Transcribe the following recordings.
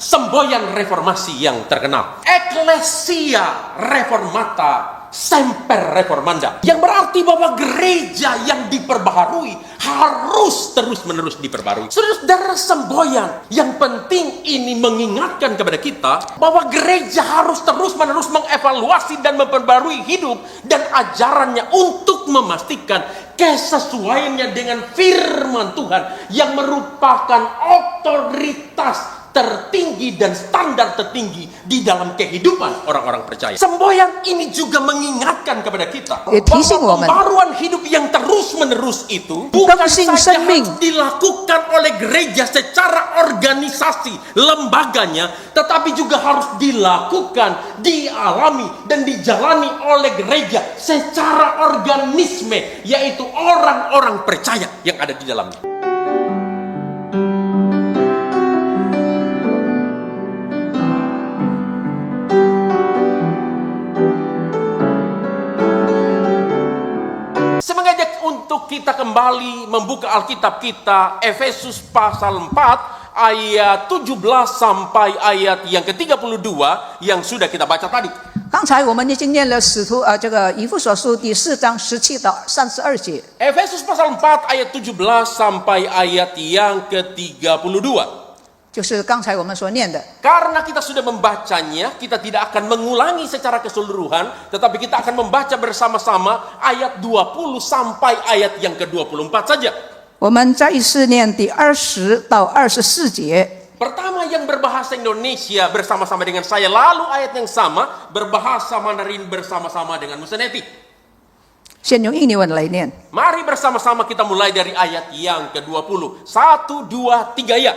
semboyan reformasi yang terkenal. Ecclesia Reformata Semper Reformanda, yang berarti bahwa gereja yang diperbaharui harus terus-menerus diperbarui. Saudara, semboyan yang penting ini mengingatkan kepada kita bahwa gereja harus terus-menerus mengevaluasi dan memperbarui hidup dan ajarannya untuk memastikan kesesuaiannya dengan firman Tuhan yang merupakan otoritas tertinggi dan standar tertinggi di dalam kehidupan orang-orang percaya. Semboyan ini juga mengingatkan kepada kita bahwa pembaruan hidup yang terus-menerus itu bukan saja harus dilakukan oleh gereja secara organisasi lembaganya, tetapi juga harus dilakukan, dialami dan dijalani oleh gereja secara organisme, yaitu orang-orang percaya yang ada di dalamnya. Mengajak untuk kita kembali membuka Alkitab kita, Efesus pasal 4 ayat 17 sampai ayat yang ke-32 yang sudah kita baca tadi. 刚才我们已经念了这个以弗所书第4章17到32节。 Efesus pasal 4 ayat 17 sampai ayat yang ke-32. 就是刚才我们所念的。 Karena kita sudah membacanya, kita tidak akan mengulangi secara keseluruhan, tetapi kita akan membaca bersama-sama ayat 20 sampai ayat yang ke-24 saja. 我们再一次念第20到24节。 Pertama yang berbahasa Indonesia bersama-sama dengan saya, lalu ayat yang sama berbahasa Mandarin bersama-sama dengan Museneti. 先用印尼文来念。 Mari bersama-sama kita mulai dari ayat yang ke-20. 1, 2, 3 ya.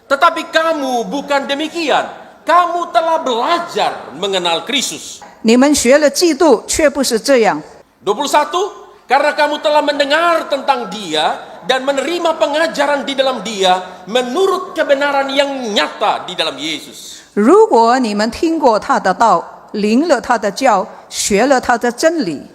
Tetapi kamu bukan demikian. Kamu telah belajar mengenal Kristus. 你们学了嫉妒，却不是这样。 21. Karena kamu telah mendengar tentang Dia dan menerima pengajaran di dalam Dia menurut kebenaran yang nyata di dalam Yesus. 如果你们听过他的道，领了他的教，学了他的真理。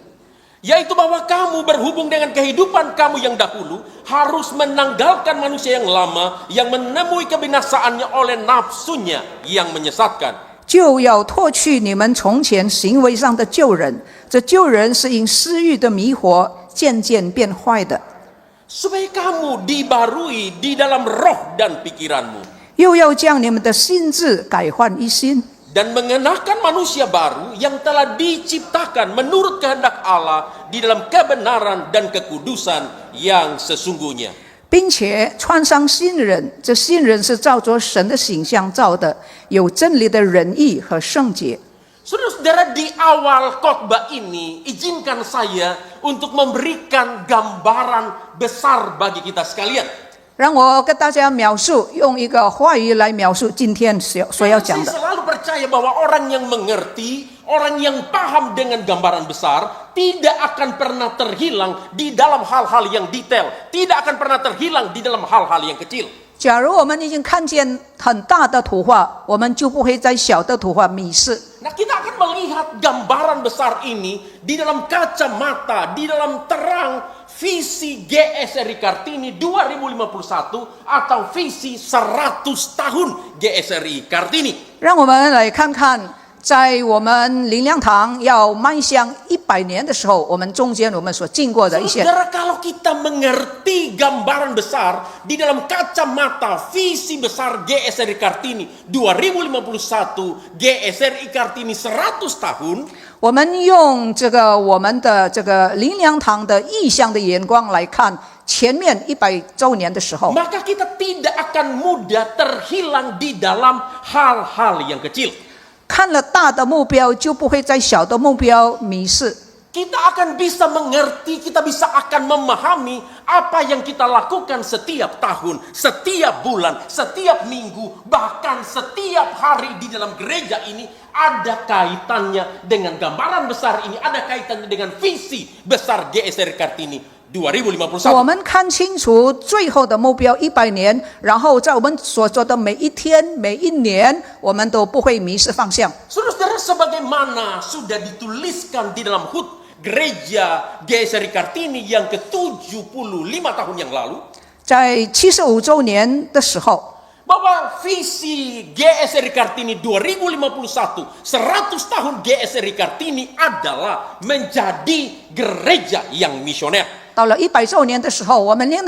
Yaitu bahwa kamu berhubung dengan kehidupan kamu yang dahulu harus menanggalkan manusia yang lama yang menemui kebinasaannya oleh nafsunya yang menyesatkan. 就要脱去你们从前行为上的旧人，这旧人是因私欲的迷惑渐渐变坏的。 Supaya kamu dibarui di dalam roh dan pikiranmu. 又要将你们的心智改换一新。 Dan mengenakan manusia baru yang telah diciptakan menurut kehendak Allah di dalam kebenaran dan kekudusan yang sesungguhnya. 并且穿上新人，这新人是照着神的形象造的，有真理的仁义和圣洁。 Saudara-saudara, di awal khotbah ini izinkan saya untuk memberikan gambaran besar bagi kita sekalian. 让我跟大家描述，用一个话语来描述今天所要讲的。 Saya selalu percaya bahwa orang yang mengerti, orang yang paham dengan gambaran besar, tidak akan pernah terhilang di dalam hal-hal yang detail, tidak akan pernah terhilang di dalam hal-hal yang kecil. 假如我们已经看见很大的图画，我们就不会在小的图画迷失。 Nah, kita akan melihat gambaran besar ini di dalam kacamata, di dalam terang visi GSRI Kartini 2051 atau visi 100 tahun GSRI Kartini. 让我们来看看，在我们灵粮堂要迈向100年的时候，我们中间我们所经过的一些。 Saudara, kalau kita mengerti gambaran besar di dalam kacamata visi besar GSRI Kartini 2051, GSRI Kartini 100 tahun. 我们用我们的灵粮堂的意向的眼光来看前面100周年的时候， Maka kita tidak akan mudah terhilang di dalam hal-hal yang kecil. 看了大的目标，就不会在小的目标迷失。 Kita akan bisa mengerti, kita bisa akan memahami apa yang kita lakukan setiap tahun, setiap bulan, setiap minggu, bahkan setiap hari di dalam gereja ini ada kaitannya dengan gambaran besar ini, ada kaitannya dengan visi besar GSRI Kartini 2051. 我们看清楚最后的目标100年，然后在我们所做的每一天、每一年，我们都不会迷失方向。 Saudara-saudara, sebagaimana sudah dituliskan di dalam HUT Gereja GSRI Kartini yang ke-75 tahun yang lalu, 在75周年的时候， bahwa visi GSRI Kartini 2051, 100 tahun GSRI Kartini adalah menjadi gereja yang misioner. 到了100周年的时候，我们灵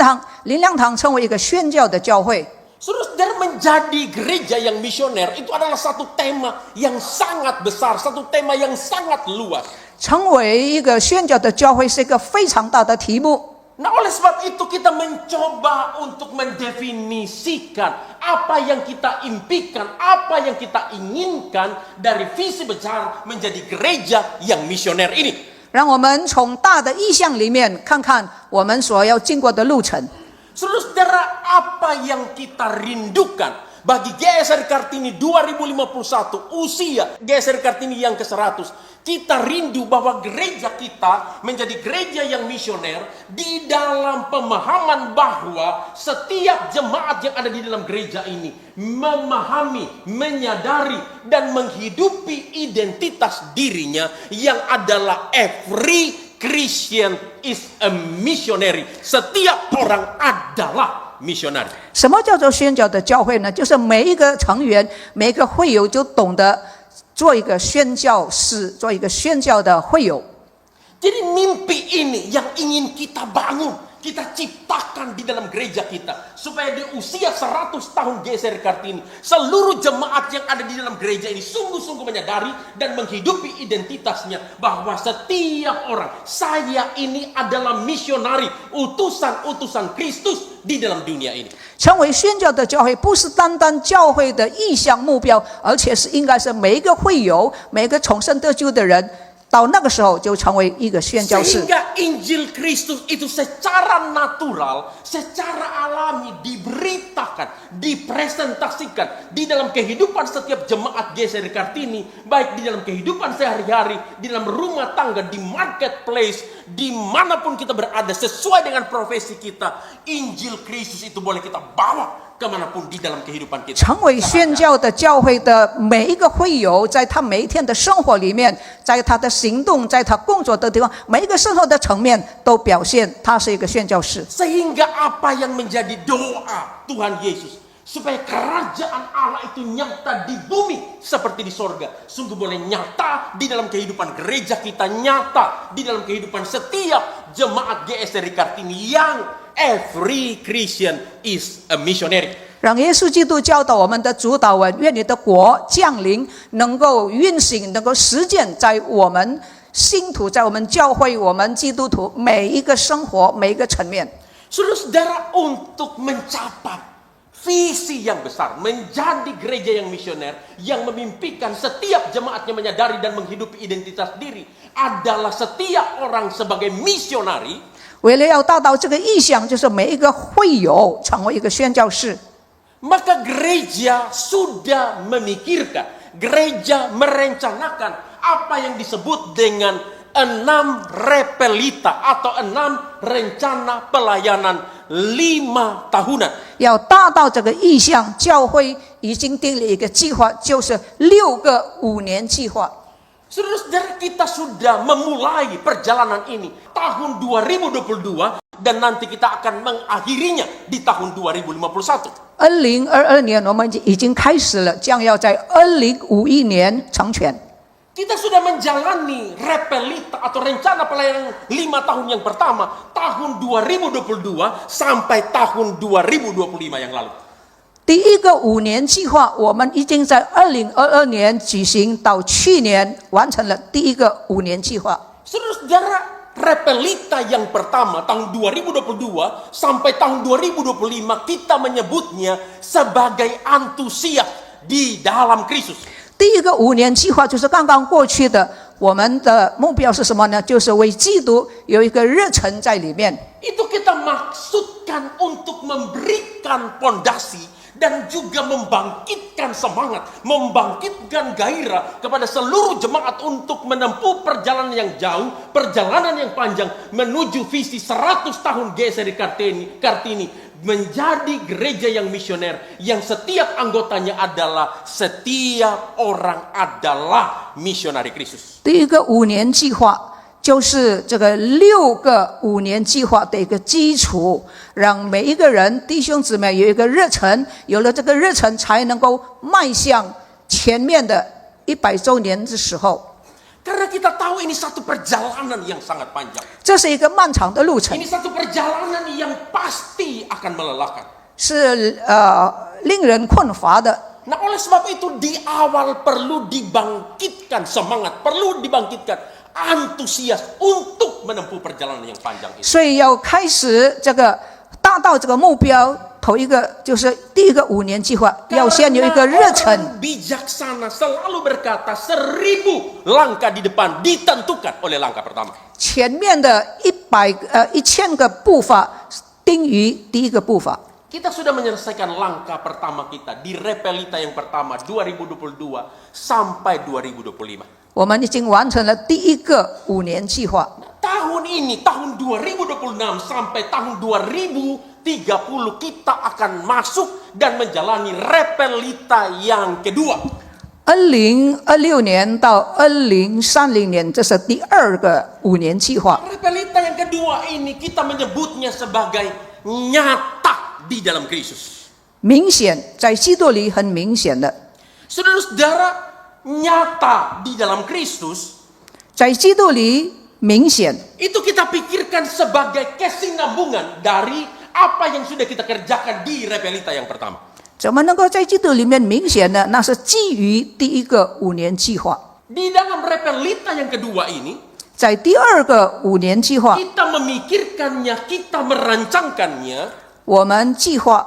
粮堂成为一个宣教的教会。 Saudara, menjadi gereja yang misioner itu adalah satu tema yang sangat besar, satu tema yang sangat luas. 成为一个宣教的教会是一个非常大的题目。 Nah, oleh sebab itu kita mencoba untuk mendefinisikan apa yang kita impikan, apa yang kita inginkan dari visi besar menjadi gereja yang misioner ini. 让我们从大的意象里面看看我们所要经过的路程。 Saudara, apa yang kita rindukan bagi GSRI Kartini 2051, usia GSRI Kartini yang ke-100, kita rindu bahwa gereja kita menjadi gereja yang misioner di dalam pemahaman bahwa setiap jemaat yang ada di dalam gereja ini memahami, menyadari, dan menghidupi identitas dirinya yang adalah every Christian is a missionary. Setiap orang adalah misionari. 什么叫做宣教的教会呢？就是每一个成员、每一个会友就懂得做一个宣教士，做一个宣教的会友。 Jadi mimpi ini yang ingin kita bangun, kita ciptakan di dalam gereja kita, supaya di usia 100 tahun GSRI Kartini, seluruh jemaat yang ada di dalam gereja ini sungguh-sungguh menyadari dan menghidupi identitasnya bahwa setiap orang, saya ini adalah misionari, utusan-utusan Kristus di dalam dunia ini. 成为宣教的教会，不是单单教会的意向目标，而且是应该是每一个会友、每一个重生得救的人。 到那个时候就成为一个宣教士。 Sehingga Injil Kristus itu secara natural, secara alami diberitakan, dipresentasikan di dalam kehidupan setiap jemaat GSRI Kartini, baik di dalam kehidupan sehari-hari, di dalam rumah tangga, di marketplace, dimanapun kita berada sesuai dengan profesi kita, Injil Kristus itu boleh kita bawa kemanapun di dalam kehidupan kita. 成为宣教的教会的每一个会友，在他每一天的生活里面，在他的行动，在他工作的地方，每一个生活的层面都表现他是一个宣教士。 Sehingga apa yang menjadi doa Tuhan Yesus supaya kerajaan Allah itu nyata di bumi seperti di sorga, sungguh boleh nyata di dalam kehidupan gereja kita, nyata di dalam kehidupan setiap jemaat GSRI Kartini yang every Christian is a missionary. 让耶稣基督教导我们的主导文，愿你的国降临，能够运行，能够实践在我们信徒，在我们教会，我们基督徒每一个生活，每一个层面。 Saudara-saudara, untuk mencapai visi yang besar, menjadi gereja yang misioner, yang memimpikan setiap jemaatnya menyadari dan menghidupi identitas diri, adalah setiap orang sebagai misionari. 为了要达到这个意向，就是每一个会友成为一个宣教士。 Maka gereja sudah memikirkan, gereja merencanakan apa yang disebut dengan 6 repelita atau 6 rencana pelayanan 5 tahunan. 要达到这个意向，教会已经定了一个计划，就是6个5年计划。 Saudara-saudara, kita sudah memulai perjalanan ini tahun 2022 dan nanti kita akan mengakhirinya di tahun 2051. 2022年我们已经开始了，将要在2051年成全。 Kita sudah menjalani repelita atau rencana pelayanan 5 tahun yang pertama, tahun 2022 sampai tahun 2025 yang lalu. 第一个5年计划，我们已经在2022年举行，到去年完成了第一个5年计划。 Saudara-saudara, repelita yang pertama tahun 2022 sampai tahun 2025 kita menyebutnya sebagai antusias di dalam Kristus. 第一个5年计划就是刚刚过去的，我们的目标是什么呢？就是为基督有一个热忱在里面。 Itu kita maksudkan untuk memberikan pondasi dan juga membangkitkan semangat, membangkitkan gairah kepada seluruh jemaat untuk menempuh perjalanan yang jauh, perjalanan yang panjang menuju visi 100 tahun GSRI Kartini menjadi gereja yang misioner, yang setiap anggotanya adalah setiap orang adalah misionari Kristus. 第一个5年计划就是这个6个5年计划的一个基础，让每一个人弟兄姊妹有一个热忱，有了这个热忱，才能够迈向前面的100周年的时候。Karena kita tahu ini satu perjalanan yang sangat panjang. 这是一个漫长的路程， Ini satu perjalanan yang pasti akan melelahkan. 是令人困乏的。 Nah, oleh sebab itu di awal perlu dibangkitkan semangat, perlu dibangkitkan antusias untuk menempuh perjalanan yang panjang ini. 所以要开始这个达到这个目标，头一个就是第一个5年计划，要先有一个热忱。 Orang bijaksana selalu berkata 1000 langkah di depan ditentukan oleh langkah pertama. 前面的1000个步伐定于第一个步伐。 Kita sudah menyelesaikan langkah pertama kita di Repelita yang pertama 2022 sampai 2025. 我们已经完成了第一个5年计划。 Tahun ini, tahun 2026 sampai tahun 2030 kita akan masuk dan menjalani Repelita yang kedua. 2026年到2030年，这是第2个5年计划。 Repelita yang kedua ini kita menyebutnya sebagai nyata di dalam Kristus. 明显，在基督里很明显的， Saudara-saudara, nyata di dalam Kristus 在基督里明显， itu kita pikirkan sebagai kesinambungan dari apa yang sudah kita kerjakan di Repelita yang pertama. 怎么能够在基督里面明显呢？那是基于第一个5年计划。 Di dalam Repelita yang kedua ini 在第2个5年计划， kita memikirkannya, kita merancangkannya 我们计划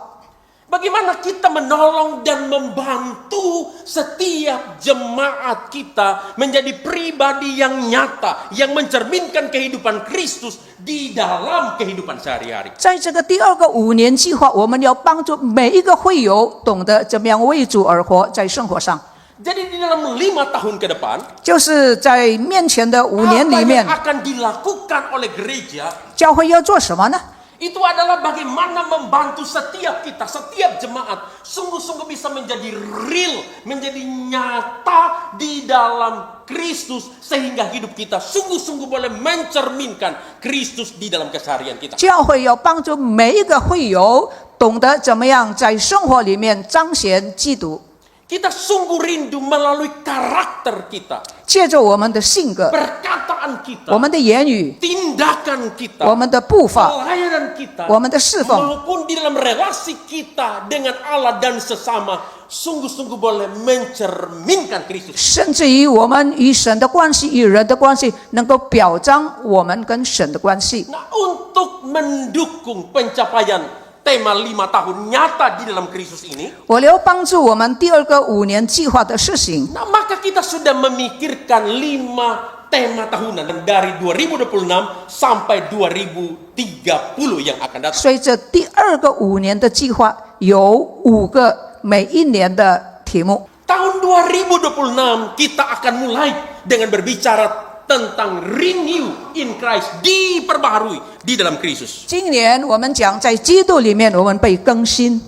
bagaimana kita menolong dan membantu setiap jemaat kita menjadi pribadi yang nyata, yang mencerminkan kehidupan Kristus di dalam kehidupan sehari-hari. 在这个第2个5年计划，我们要帮助每一个会友懂得怎么样为主而活，在生活上。 Jadi di dalam 5 tahun ke depan 就是在面前的5年 apa 里面 yang，akan dilakukan oleh gereja 教会要做什么呢？ itu adalah bagaimana membantu setiap kita, setiap jemaat sungguh-sungguh bisa menjadi real, menjadi nyata di dalam Kristus sehingga hidup kita sungguh-sungguh boleh mencerminkan Kristus di dalam keseharian kita. 教会要帮助每一个会友懂得怎么样在生活里面彰显基督， Kita sungguh rindu melalui karakter kita, 借着我们的性格、 perkataan kita, 我们的言语、 tindakan kita, 我们的步伐、 pelayanan kita, 我们的侍奉， maupun di dalam relasi kita dengan Allah dan sesama sungguh-sungguh boleh mencerminkan Kristus. 甚至于我们与神的关系、与人的关系，能够表彰我们跟神的关系。 Nah, untuk mendukung pencapaian tema 5 tahun nyata di dalam Kristus ini, 我要帮助我们第2个5年计划的实行， nah maka kita sudah memikirkan 5 tema tahunan dari 2026 sampai 2030 yang akan datang. 所以这第2个5年的计划有5个每一年的题目。 Tahun 2026 kita akan mulai dengan berbicara tentang renew in Christ, diperbaharui di dalam Kristus. 今年我们讲在基督里面我们被更新，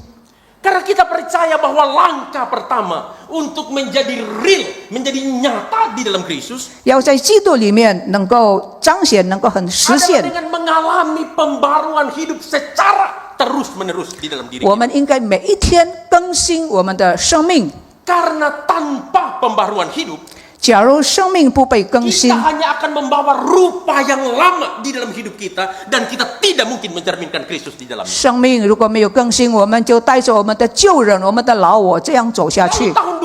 Karena kita percaya bahwa langkah pertama untuk menjadi real, menjadi nyata di dalam Kristus 要在基督里面能够彰显，能够很实 adalah 现。 dengan mengalami pembaruan hidup secara terus-menerus di dalam diri 我 kita. 们应该每一天更新我们的生命。 Karena tanpa pembaruan hidup, 假如生命不被更 kita 新， hanya akan membawa rupa yang lama di dalam hidup kita dan kita tidak mungkin mencerminkan Kristus di dalamnya. 生命如果没有更新，我们就带着我们的旧人、我们的老我这样走下 Lalu 去。 tahun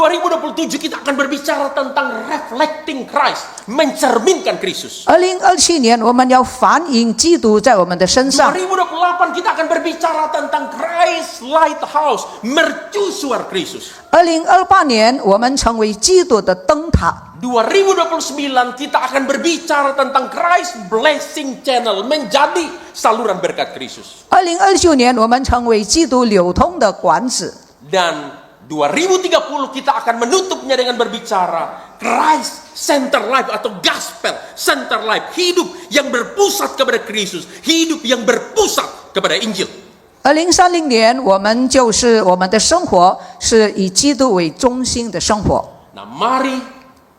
2027 kita akan berbicara tentang reflecting Christ, mencerminkan Kristus. 2027年，我们要反映基督在我们的身上。 2028 kita akan berbicara tentang Christ Lighthouse, mercusuar Kristus. 2028年，我们成为基督的灯塔。 2029 kita akan berbicara tentang Christ Blessing Channel, menjadi saluran berkat Kristus. 2029年，我们成为基督流通的管子。 Dan 2030 kita akan menutupnya dengan berbicara Christ Center Life atau Gospel Center Life, hidup yang berpusat kepada Kristus, hidup yang berpusat kepada Injil. 2030年，我们就是我们的生活是以基督为中心的生活。 Nah, mari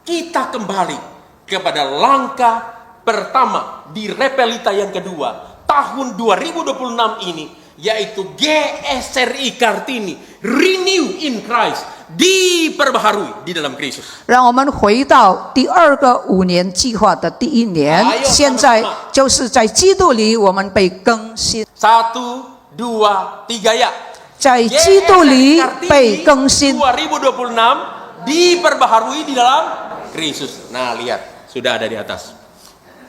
kita kembali kepada langkah pertama di Repelita yang kedua tahun 2026 ini, yaitu GSRI Kartini, Renew in Christ, diperbaharui di dalam Kristus. 让我们回到第2个5年计划的第1年，现在就是在基督里我们被更新， 1, 2, 3 ya. 在基督里被更新。 2026 diperbaharui di dalam Kristus. Nah, lihat, sudah ada di atas.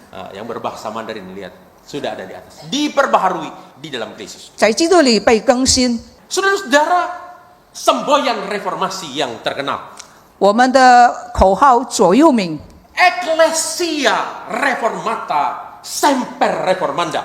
Nah, yang berbahasa Mandarin, lihat, sudah ada di atas. Diperbaharui di dalam Kristus. 在基督里被更新。 Saudara-saudara, semboyan reformasi yang terkenal, 我们的口号左右铭 Ecclesia Reformata Semper Reformanda,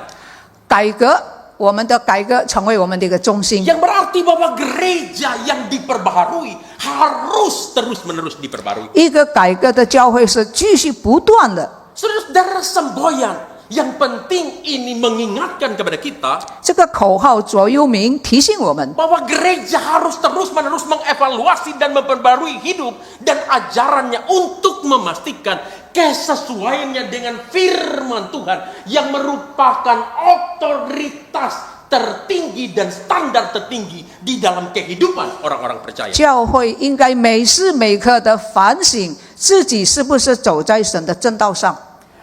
改革，我们的改革成为我们的一个中心， yang berarti bahwa gereja yang diperbaharui harus terus-menerus diperbarui. 一个改革的教会是继续不断的。 Saudara-saudara, semboyan yang penting ini mengingatkan kepada kita 这个口号左右铭提醒我们， bahwa gereja harus terus-menerus mengevaluasi dan memperbarui hidup dan ajarannya untuk memastikan kesesuaiannya dengan firman Tuhan yang merupakan otoritas tertinggi dan standar tertinggi di dalam kehidupan orang-orang percaya. 教会应该每时每刻的反省自己是不是走在神的正道上。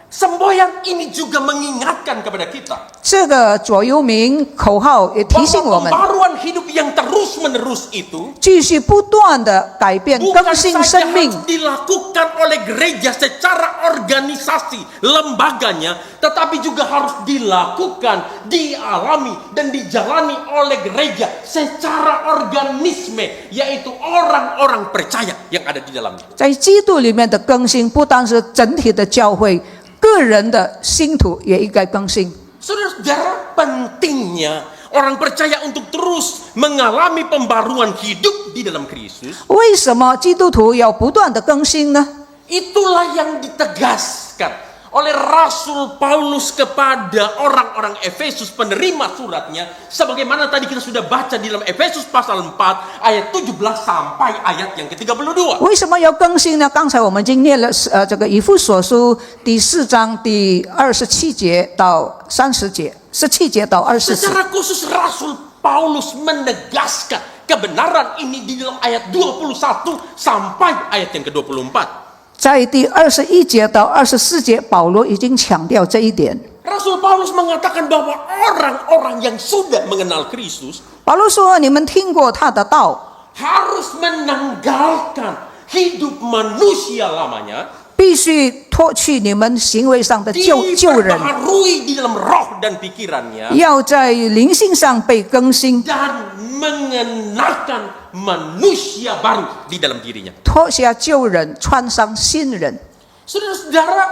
Semboyan ini juga mengingatkan kepada kita 这个左右铭口号也提醒我 bahwa 们， pembaruan hidup yang terus-menerus itu 继续不断的改变、 bukan 更新 saja 生命 harus。 dilakukan oleh gereja secara organisasi lembaganya, tetapi juga harus dilakukan, dialami dan dijalani oleh gereja secara organisme, yaitu orang-orang percaya yang ada di dalamnya. 在基督里面的更新，不单是整体的教会，个人的信徒也应该更新。 Saudara-saudara, pentingnya orang percaya untuk terus mengalami pembaruan hidup di dalam Kristus. 为什么基督徒要不断的更新呢？ Itulah yang ditegaskan oleh Rasul Paulus kepada orang-orang Efesus penerima suratnya, sebagaimana tadi kita sudah baca di dalam Efesus pasal 4 ayat 17 sampai ayat yang ke-32. 为什么要更新呢？刚才我们已经念了这个以弗所书第4章第27节到30节，17节到20节。 Secara khusus Rasul Paulus menegaskan kebenaran ini di dalam ayat 21 sampai ayat yang ke-24. 在第21节到24节，保罗已经强调这一点。 Rasul Paulus mengatakan bahwa orang-orang yang sudah mengenal Kristus 保罗说：“你们听过他的道， harus menanggalkan hidup manusia lamanya, 必须脱去你们行为上的旧人， diperbaharui di dalam roh dan pikirannya, 要在灵性上被更新， dan mengenakan manusia baru di dalam dirinya. 脱下旧人，穿上新人。” Saudara-saudara,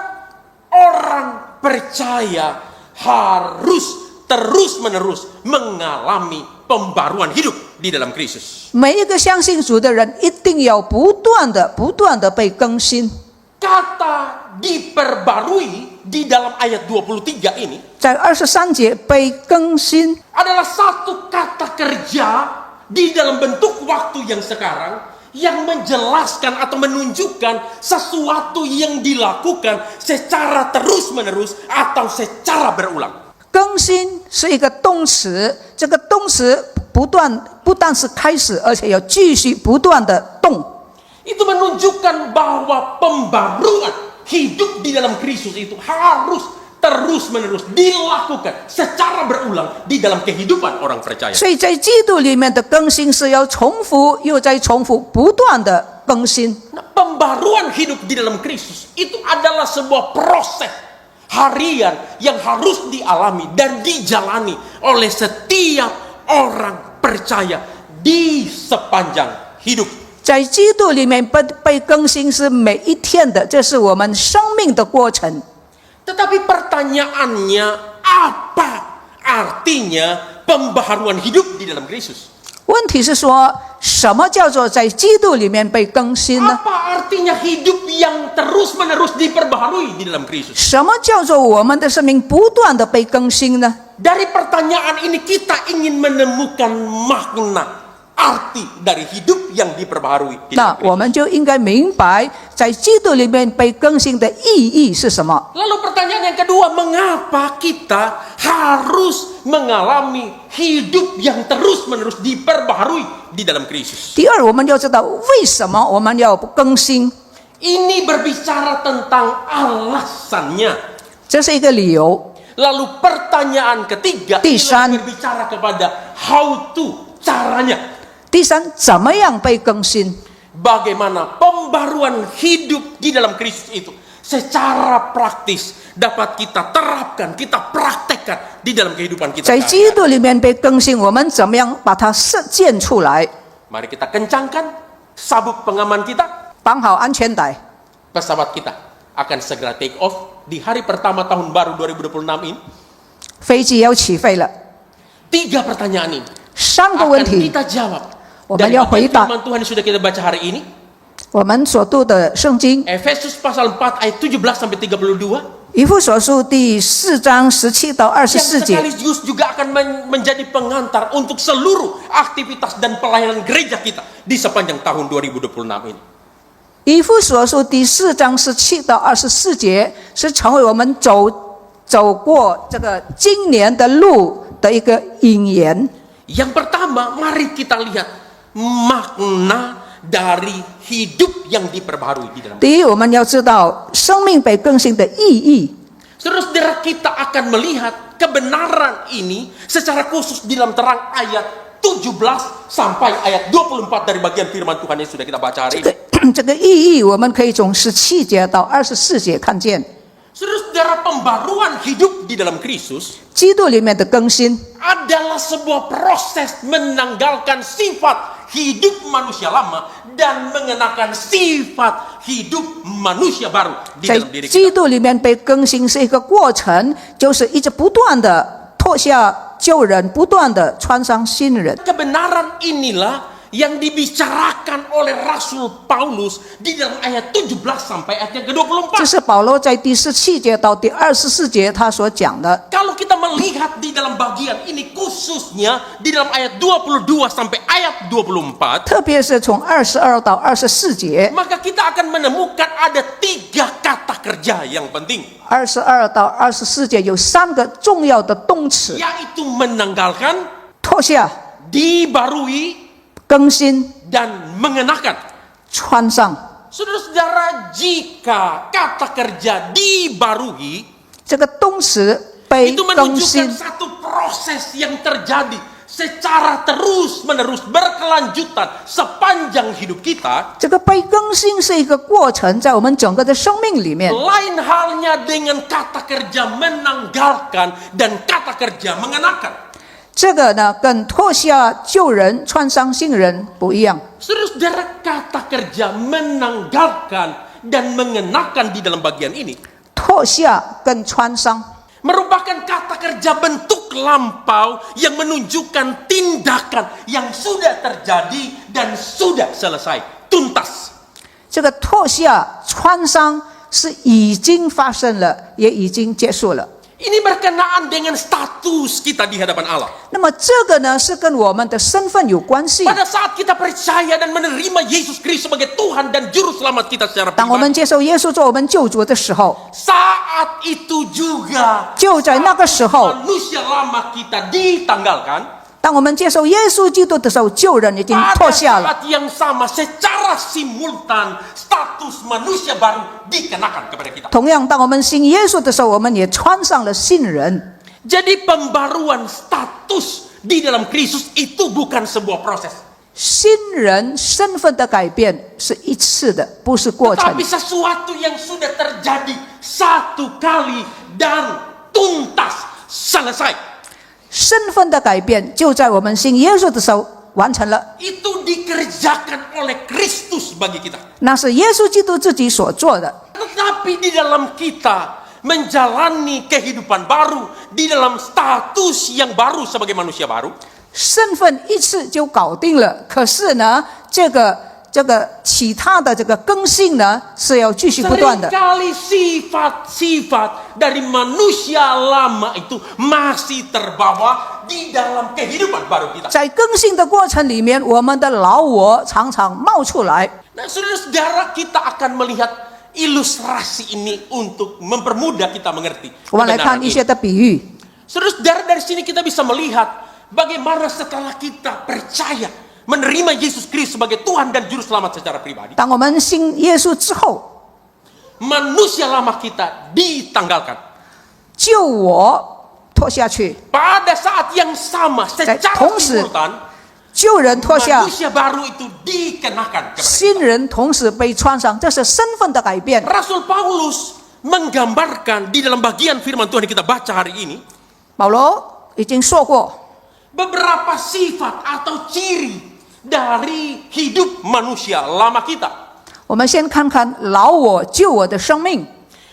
orang percaya harus terus-menerus mengalami pembaruan hidup di dalam Kristus. 每一个相信主的人，一定要不断的被更新。 Kata diperbarui di dalam ayat 23 ini 在23节被更新， adalah satu kata kerja di dalam bentuk waktu yang sekarang yang menjelaskan atau menunjukkan sesuatu yang dilakukan secara terus-menerus atau secara berulang. 更新是一个动词，这个动词不但是开始，而且要继续不断的动。 Itu menunjukkan bahwa pembaruan hidup di dalam Kristus itu harus terus-menerus dilakukan secara berulang di dalam kehidupan orang percaya. 所以在基督里面的更新是要重复又再重复，不断的更新。 Nah, pembaruan hidup di dalam Kristus itu adalah sebuah proses harian yang harus dialami dan dijalani oleh setiap orang percaya di sepanjang hidup. 在基督里面被更新是每一天的，这是我们生命的过程。 Tetapi pertanyaannya, apa artinya pembaharuan hidup di dalam Kristus? 问题是说，什么叫做在基督里面被更新呢？ Apa artinya hidup yang terus-menerus diperbaharui di dalam Kristus? 什么叫做我们的生命不断的被更新呢？ Dari pertanyaan ini kita ingin menemukan makna arti dari hidup yang diperbaharui di 那 dalam Kristus. 我们就应该明白在基督里面被更新的意义是什么？ Lalu pertanyaan yang kedua, mengapa kita harus mengalami hidup yang terus-menerus diperbaharui di dalam Kristus? 第二，我们要知道为什么我们要更新， Ini berbicara tentang alasannya. 这是一个理由。 Lalu pertanyaan ketiga, ini Tisan. berbicara kepada how to, caranya. 第三，怎么样被更新？ Bagaimana pembaruan hidup di dalam Kristus itu secara praktis dapat kita terapkan, kita praktekkan di dalam kehidupan kita. 在基督里面被更新，我们怎么样把它实践出来？ Mari kita kencangkan sabuk pengaman kita. 绑好安全带， Pesawat kita akan segera take off di hari pertama tahun baru 2026 ini. 飞机要起飞了。 3 pertanyaan ini 3个问 akan 题， kita jawab 我们 dari 要 apa 回 yang 答。 firman Tuhan yang sudah kita baca hari ini. 我们所读的圣经， Efesus pasal 4 ayat 17 sampai 32. 以弗所书第4章17到 Yang 24节， sekaligus juga akan menjadi pengantar untuk seluruh aktivitas dan pelayanan gereja kita di sepanjang tahun 2026 ini. 以弗所书第4章17到24节是成为我们走过这个今年的路的一个引言。 Yang pertama, mari kita lihat makna dari hidup yang diperbaharui di dalam. 第一，我们要知道生命被更新的意义。 Saudara-saudara, kita akan melihat kebenaran ini secara khusus di dalam terang ayat 17 sampai ayat 24 dari bagian firman Tuhan yang sudah kita baca hari ini. 这个意义，我们可以从17节到24节看见。 Saudara-saudara, pembaruan hidup di dalam Kristus 基督里面的更新 adalah sebuah proses menanggalkan sifat hidup manusia lama dan mengenakan sifat hidup manusia baru di 在 dalam diri 基 kita. 督里面被更新是一个过程，就是一直不断的脱下旧人，不断的穿上新人。 Kebenaran inilah yang dibicarakan oleh Rasul Paulus di dalam ayat 17 sampai ayat yang 这 ke-24. 是保罗在第17节到第24节他所讲的。 Kalau kita melihat di dalam bagian ini khususnya di dalam ayat 22 sampai ayat 24, 特别是从22到24节， maka kita akan menemukan ada 3 kata kerja yang penting, 22到24节有3个重要的动词： yaitu menanggalkan, 脱下、 dibarui, 更新、 dan mengenakan. 穿上。 Saudara-saudara, jika kata kerja dibarui 这个动词被 itu 更新 menunjukkan，satu proses yang terjadi secara terus-menerus berkelanjutan sepanjang hidup kita. 这个被更新是一个过程，在我们整个的生命里面。 Lain halnya dengan kata kerja menanggalkan dan kata kerja mengenakan. 这个呢，跟脱下旧人、穿上新人不一样。 Saudara-saudara, kata kerja menanggalkan dan mengenakan di dalam bagian ini 脱下跟穿上， merupakan kata kerja bentuk lampau yang menunjukkan tindakan yang sudah terjadi dan sudah selesai, tuntas. 这个脱下、穿上是已经发生了，也已经结束了。 Ini berkenaan dengan status kita di hadapan Allah. 那么这个呢，是跟我们的身份有关系。 Pada saat kita percaya dan menerima Yesus Kristus sebagai Tuhan dan Juru Selamat kita secara 当我们 pribadi, 接受耶稣做我们救主的时候， saat itu juga 就在那个时候， manusia lama kita ditanggalkan. 当我们接受耶稣基督的时候，旧人已经脱 Pada 下了。 saat yang sama secara simultan status manusia baru dikenakan kepada kita. 同样，当我们信耶稣的时候，我们也穿上了新人。 Jadi pembaruan status di dalam Kristus itu bukan sebuah proses, 新人身份的改变是一次的，不是过程 tapi。sesuatu yang sudah terjadi satu kali dan tuntas selesai. 身份的改变就在我们信耶稣的时候完成了， Itu dikerjakan oleh Kristus bagi kita. 那是耶稣基督自己所做的。 Tetapi di dalam kita menjalani kehidupan baru, di dalam status yang baru sebagai manusia baru, 身份一次就搞定了，可是呢，这这个其他的这个更新呢是要继续不断的。 Seringkali sifat-sifat dari manusia lama itu masih terbawa di dalam kehidupan baru kita. 在更新的过程里面，我们的老我常常冒出来。 Nah, saudara-saudara, kita akan melihat ilustrasi ini untuk mempermudah kita mengerti 我们来看 kebenaran 一 ini. 些的比喻。 Saudara-saudara, dari sini kita bisa melihat bagaimana setelah kita percaya menerima Yesus Kristus sebagai Tuhan dan Juru Selamat secara pribadi, 当我们信耶稣之后， manusia lama kita ditanggalkan. 救我脱下去， Pada saat yang sama, secara 同时 simultan, 救人脱下， manusia baru itu dikenakan kepada 新人同时被穿上，这是身份的改变。 Rasul Paulus menggambarkan di dalam bagian firman Tuhan yang kita baca hari ini 保罗已经说过， beberapa sifat atau ciri dari hidup manusia lama kita. 我们先看看老我救我的生命。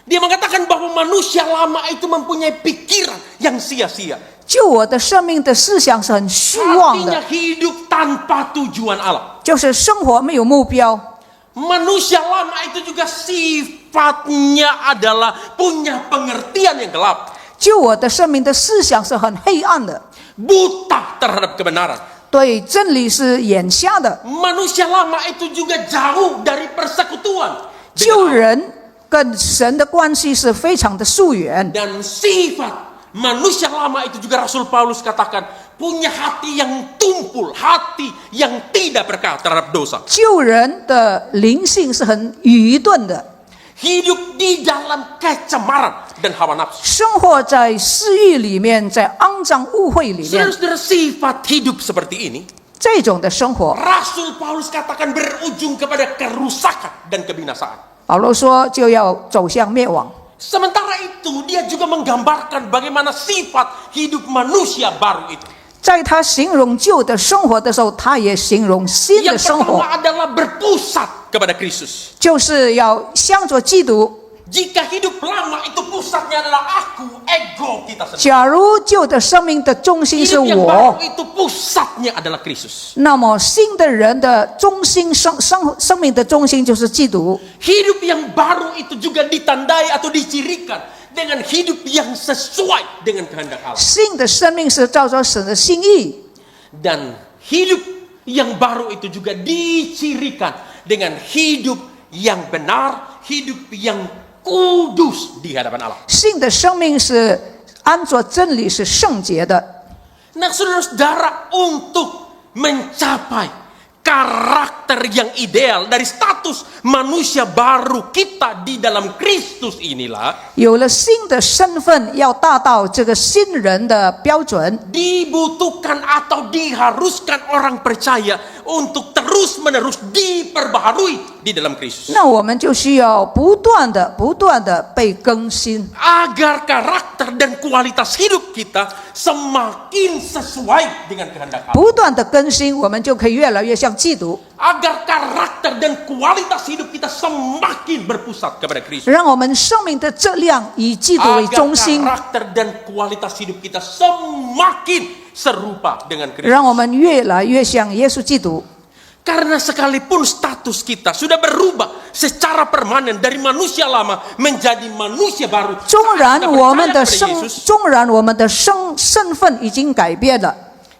Dia mengatakan bahwa manusia lama itu mempunyai pikiran yang sia-sia. 救我的生命的思想是很虚妄 Artinya 的， hidup tanpa tujuan Allah. 就是生活没有目标。 Manusia lama itu juga sifatnya adalah punya pengertian yang gelap. 救我的生命的思想是很黑暗的， Buta terhadap kebenaran. 对真理是眼瞎的。 Manusia lama itu juga jauh dari persekutuan 救 dengan Allah. 人跟神的关系是非常的疏远。 Dan sifat manusia lama itu juga Rasul Paulus katakan punya hati yang tumpul, hati yang tidak berkah terhadap dosa. 救人的灵性是很愚钝的， Hidup di dalam kecemaran dan hawa nafsu. 生活在私欲里面，在肮脏污秽里面， Saudara-saudara, sifat hidup seperti ini 这种的生活， Rasul Paulus katakan berujung kepada kerusakan dan kebinasaan. 保罗说就要走向灭亡。 Sementara itu dia juga menggambarkan bagaimana sifat hidup manusia baru itu. 在他形容旧的生活的时候，他也形容新的 Yang 生活， pertama adalah berpusat kepada Kristus. 就是要向着基督。 Jika hidup lama itu pusatnya adalah aku, ego kita sendiri. 假如旧的生命的中心是 Hidup yang 我， baru itu pusatnya adalah Kristus. 那么新的人的中心生命的中心就是基督。 Hidup yang baru itu juga ditandai atau dicirikan dengan hidup yang sesuai dengan kehendak Allah. 新的生命是照着神的心意， Dan hidup yang baru itu juga dicirikan dengan hidup yang benar, hidup yang kudus di hadapan Allah. 新的生命是按着真理是圣洁的。 Nah, saudara-saudara, untuk mencapai karakter yang ideal dari status manusia baru kita di dalam Kristus inilah 有了新的身份，要达到这个新人的标准， dibutuhkan atau diharuskan orang percaya untuk terus-menerus diperbaharui di dalam Kristus. 那我们就需要不断的被更新， Agar karakter dan kualitas hidup kita semakin sesuai dengan kehendak Allah. 不断的更新，我们就可以越来越像基督， Agar karakter dan kualitas hidup kita semakin berpusat kepada Kristus. 让我们生命的质量以基督为 Agar 中心， karakter dan kualitas hidup kita semakin serupa dengan Kristus. 让我们越来越像耶稣基督。 Karena sekalipun status kita sudah berubah secara permanen dari manusia lama menjadi manusia baru. 纵然 saat kita 我们的 percaya kepada Yesus, 纵然我们的身份已经改变了，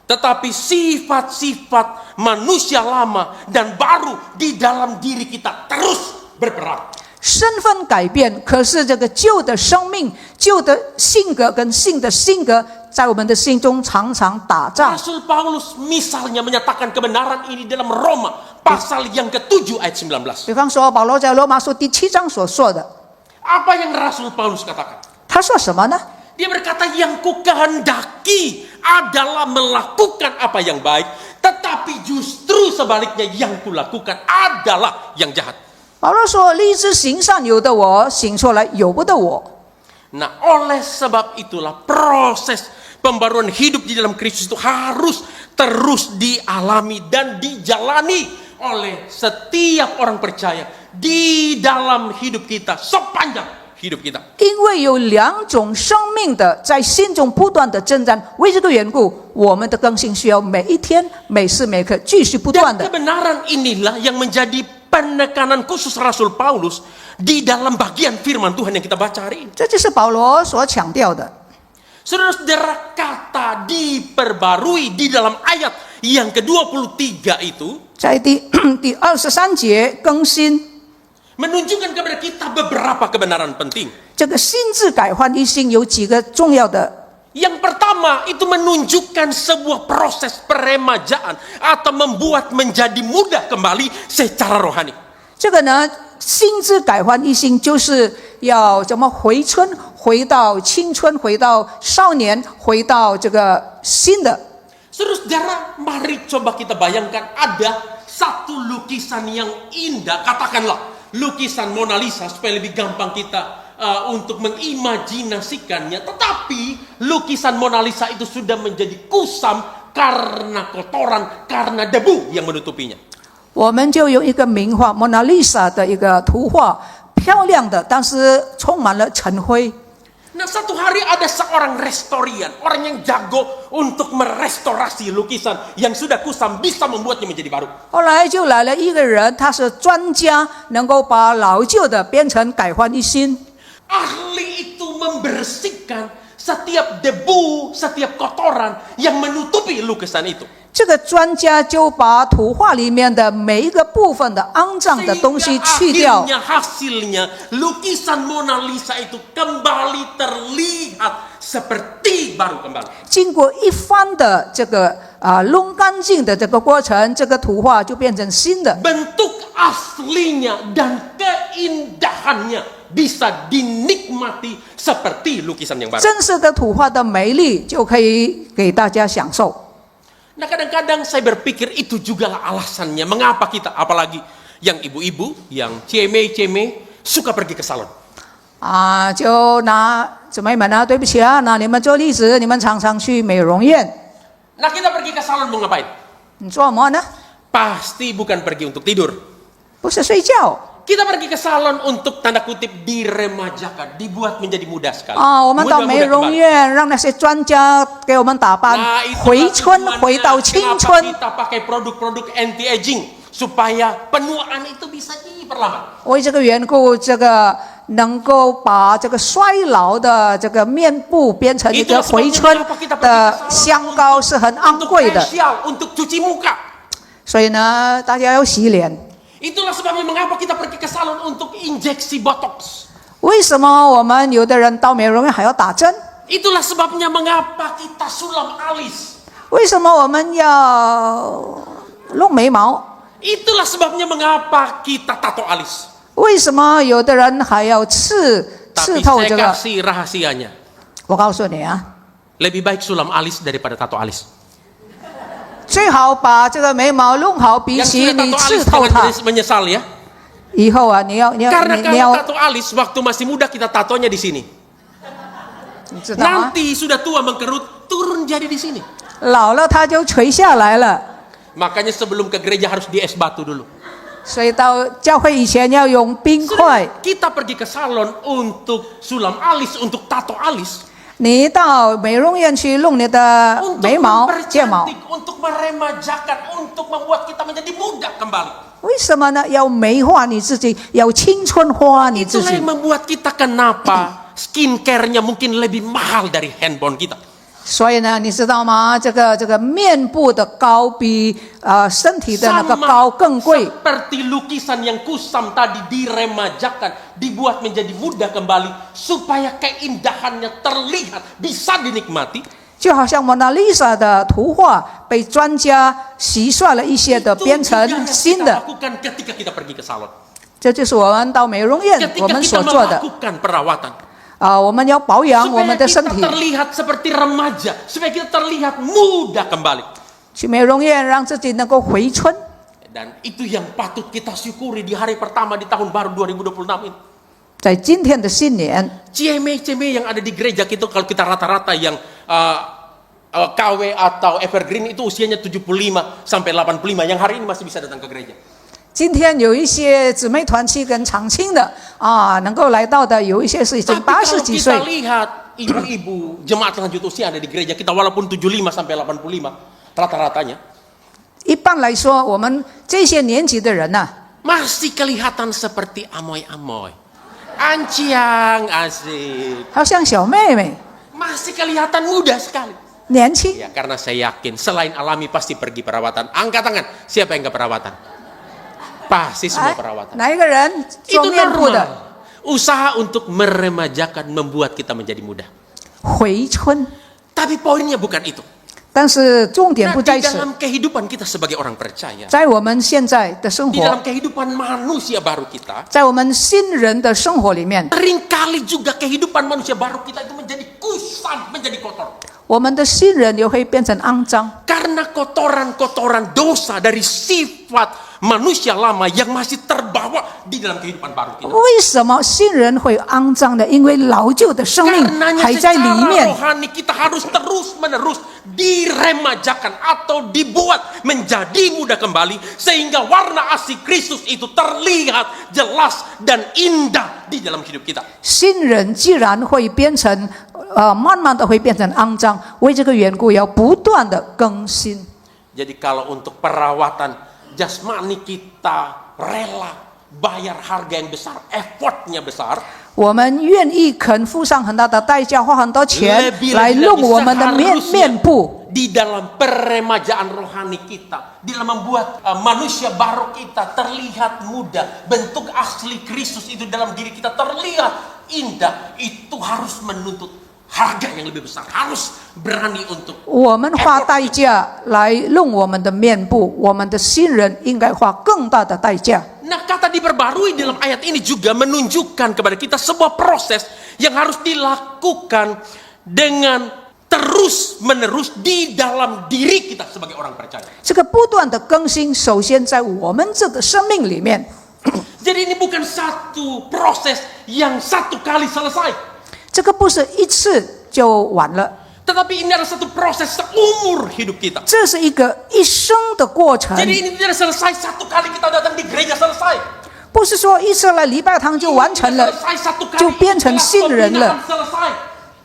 tetapi sifat-sifat manusia lama dan baru di dalam diri kita terus berperang. 身份改变，可是这个旧的生命、旧的性格跟新的性格，在我们的心中常常打仗。 Rasul Paulus misalnya menyatakan kebenaran ini dalam Roma pasal yang ke-7 ayat 19. 比方说，保罗在罗马书第7章所说的， Apa yang Rasul Paulus katakan? 他说什么呢？ Dia berkata, yang ku kehendaki adalah melakukan apa yang baik, tetapi justru sebaliknya yang kulakukan adalah yang jahat. 保罗说：“立志行善有的我，行出来有不得我。” Nah, oleh sebab itulah proses pembaruan hidup di dalam Kristus itu harus terus dialami dan dijalani oleh setiap orang percaya di dalam hidup kita sepanjang hidup kita. 因为有两种生命的在心中不断的征战，为这个缘故，我们的更新需要每一天、每时每刻继续不断 Dan 的。 kebenaran inilah yang menjadi penekanan khusus Rasul Paulus di dalam bagian firman Tuhan yang kita baca hari ini. 这就是保罗所强调的。 Saudara-saudara, kata diperbarui di dalam ayat yang ke-23 itu 在第23节更新， menunjukkan kepada kita beberapa kebenaran penting. 这个心智改换一心有几个重要的。 Yang pertama itu menunjukkan sebuah proses peremajaan atau membuat menjadi mudah kembali secara rohani. 这个呢，心智改换一心就是要怎么回春，回到青春，回到少年，回到这个新的。 Saudara-saudara, mari coba kita bayangkan ada satu lukisan yang indah, katakanlah lukisan Mona Lisa supaya lebih gampang kita untuk mengimajinasikannya. Tetapi lukisan Mona Lisa itu sudah menjadi kusam karena kotoran, karena debu yang menutupinya. 我们就用一个名画《蒙娜丽莎》的一个图画，漂亮的，但是充满了尘灰。 Nah, satu hari ada seorang restorian, orang yang jago untuk merestorasi lukisan yang sudah kusam, bisa membuatnya menjadi baru. 后来就来了一个人，他是专家，能够把老旧的变成改换一新。 Ahli itu membersihkan setiap debu, setiap kotoran yang menutupi lukisan itu. 这个专家就把图画里面的每一个部分的肮脏的东西去掉， Akhirnya hasilnya lukisan Mona Lisa itu kembali terlihat seperti baru kembali. 经过一番的这个弄干净的这个过程，这个图画就变成新的。 Bentuk aslinya dan keindahannya bisa dinikmati seperti lukisan yang baru. 真实的图画的美丽就可以给大家享受。 Nah, kadang-kadang saya berpikir itu jugalah alasannya mengapa kita, apalagi yang ibu-ibu, yang ceme-ceme, suka pergi ke salon. 就拿姊妹们啊，对不起啊，拿你们做例子，你们常常去美容院， Nah, kita pergi ke salon mau ngapain? 你做什么呢？ Pasti bukan pergi untuk tidur. 不是睡觉 Kita pergi ke salon untuk tanda kutip diremajakan, dibuat menjadi mudah sekali. 我们到 Mudah-mudah 美容 kembali. 院，让那些专家给我们打扮， Nah, itulah 回春， tujuannya 回到青 kenapa 春。 kita pakai produk-produk anti aging supaya penuaan itu bisa diperlambat. 为这个缘故，这个能够把这个衰老的这个面部变成一个回春的香膏是很昂 Untuk 贵的， facial, untuk cuci muka. 所以呢，大家要洗脸。 Itulah sebabnya mengapa kita pergi ke salon untuk injeksi botox. 为什么我们有的人到美容院还要打针？ Itulah sebabnya mengapa kita sulam alis. 为什么我们要弄眉毛？ Itulah sebabnya mengapa kita tato alis. 为什么有的人还要刺 Tapi 透 saya 这个？ kasih rahasianya. 我告诉你啊， Lebih baik sulam alis daripada tato alis. 最好把这个眉毛弄好，比 Yang 起 sudah 你 tato 刺 alis 透它 jangan。 menyesal ya. 以后啊，你要 Karena kalau tato alis waktu masih muda kita tatonya di sini. 你知道吗？ Nanti sudah tua mengkerut turun jadi di sini. 老了它就垂下来了。 Makanya sebelum ke gereja harus di es batu dulu. 所以到教会以前要用冰块。 Kita pergi ke salon untuk sulam alis, untuk tato alis. 你到美容院去弄你的 Untuk 眉毛、睫毛， mempercantik, untuk meremajakan, untuk membuat kita menjadi muda kembali. 为什么呢？要美化你自己，要青春化你自 Itulah 己 yang。membuat kita kenapa skincare-nya mungkin lebih mahal dari handphone kita. 所以呢，你知道吗？这个面部的膏比身体的那个膏更贵。 Seperti lukisan yang kusam tadi diremajakan, dibuat menjadi muda kembali supaya keindahannya terlihat, bisa dinikmati. 就好像蒙娜丽莎的图画被专家洗刷了一些的， Itu 变成 juga yang 新 kita 的。 lakukan ketika kita pergi ke salon. 这就是我们到美容院我 Ketika 们 kita 所做的。 melakukan perawatan. 我们要保养我们 Supaya 的身 kita 体， terlihat seperti remaja, supaya kita terlihat muda kembali. 去美容院让自己能够回春。 Dan itu yang patut kita syukuri di hari pertama di tahun baru 2026 ini. 在今天的新年， Ceme-ceme yang ada di gereja kita, kalau kita rata-rata yang KW atau evergreen itu usianya 75 sampai 85 yang hari ini masih bisa datang ke gereja. 今天有一些姊妹团契跟长青的能够来到的，有一些是已经 Tapi kalau 80几岁 kita。lihat ibu-ibu jemaat lanjut usia ada di gereja kita walaupun 75 sampai 85 rata-ratanya 一般来说，我们这些年纪的人呢、 masih kelihatan seperti amoy-amoy. Anciang asik. 好像小妹妹， Masih kelihatan muda sekali. 年轻。 Ya, karena saya yakin selain alami pasti pergi perawatan. Angkat tangan. Siapa yang ke perawatan? Pasti semua perawatan. 哪一个人做 Itu 面部的？ normal. Usaha untuk meremajakan membuat kita menjadi muda. 回春。 Tapi poinnya bukan itu. 但是重点 Nah, 不在 di 此， dalam kehidupan kita sebagai orang percaya, 在我们现在的生 di 活， dalam kehidupan manusia baru kita, 在我们新人的生活里面， seringkali juga kehidupan manusia baru kita itu menjadi kusam, menjadi kotor. 我们的新人也会变成肮脏， Karena kotoran-kotoran dosa dari sifat manusia lama yang masih terbawa di dalam kehidupan baru kita. 为什么新人会肮脏的？因为老旧的生命 Karenanya 还在里 secara 面。 rohani kita harus terus-menerus diremajakan atau dibuat menjadi muda kembali sehingga warna asli Kristus itu terlihat jelas dan indah di dalam hidup kita. 新人既然会变成慢慢的会变成肮脏，为这个缘故要不断的更新。 Jadi kalau untuk perawatan jasmani kita rela bayar harga yang besar, effortnya besar. 我们愿意肯付上很大的代价，花很多钱 Lebih 来 lagi 弄我们的 seharusnya 面部。 di dalam peremajaan rohani kita, di dalam membuat manusia baru kita terlihat muda, bentuk asli Kristus itu dalam diri kita terlihat indah, itu harus menuntut harga yang lebih besar, harus berani untuk 我们花代价来弄我们的面部，我们的新人应该花更大的代价。 Nah, kata diperbarui dalam ayat ini juga menunjukkan kepada kita sebuah proses yang harus dilakukan dengan terus-menerus di dalam diri kita sebagai orang percaya. 这个不断的更新，首先在我们这个生命里面。 Jadi ini bukan satu proses yang satu kali selesai. 这个不是一次就完了， Tetapi ini adalah satu proses seumur hidup kita. 这是一个一生的过程， Jadi ini tidak selesai satu kali kita datang di gereja selesai. 不是说一次来礼拜堂就完成 Tidak 了， selesai satu kali 就变成 istilah 新人了， pembinaan selesai.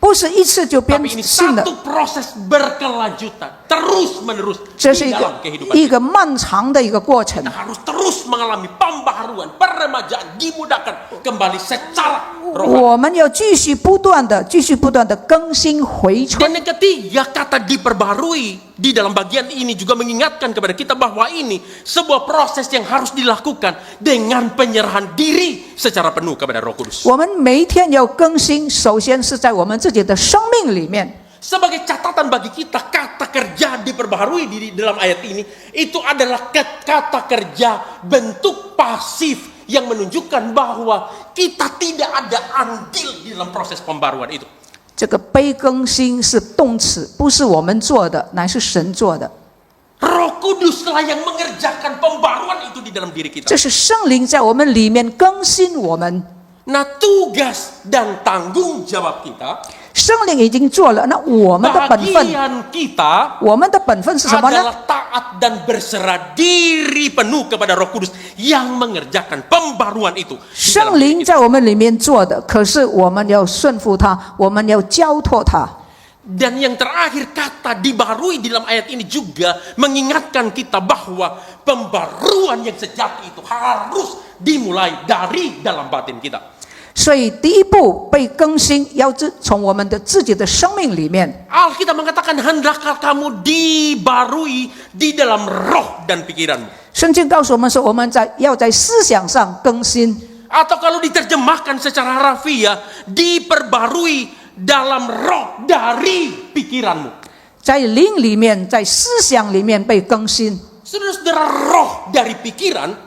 不是一次就变 Tapi ini 新的， satu proses berkelanjutan, terus menerus 这是 di 一 dalam 个 kehidupan 一 kita. 个漫长的一个过程 Kita。harus terus mengalami pembaharuan, peremajaan, dimudahkan kembali secara rohani. 我们要继续不断的更新回春。 Dan yang ketiga, kata diperbarui di dalam bagian ini juga mengingatkan kepada kita bahwa ini sebuah proses yang harus dilakukan dengan penyerahan diri secara penuh kepada Roh Kudus. 我们每一天要更新，首先是在我们自己的生命里面。 Sebagai catatan bagi kita, kata kerja diperbaharui di dalam ayat ini itu adalah kata kerja bentuk pasif yang menunjukkan bahwa kita tidak ada andil di dalam proses pembaruan itu. 这个被更新是动词，不是我们做的，乃是神做的。 Roh Kuduslah yang mengerjakan pembaruan itu di dalam diri kita. 这是圣灵在我们里面更新我们。 Nah, tugas dan tanggung jawab kita, 圣灵已经做了，那我们的本分， bagian kita 我们的本分是什么呢？ adalah taat dan berserah diri penuh kepada Roh Kudus yang mengerjakan pembaruan itu. di dalam 圣 diri 灵 kita. 在我们里面做的，可是我们要顺服他，我们要交托他。 Dan yang terakhir, kata dibarui di dalam ayat ini juga mengingatkan kita bahwa pembaruan yang sejati itu harus dimulai dari dalam batin kita. 所以第一步被更新，要从我们的自己的生命里面。 Alkitab mengatakan hendaklah kamu dibarui di dalam roh dan pikiranmu. 圣经告诉我们说，我们要在思想上更新， Atau kalau diterjemahkan secara harafiah, diperbarui dalam roh dari pikiranmu. 在灵里面，在思想里面被更新。 Saudara-saudara, roh dari pikiran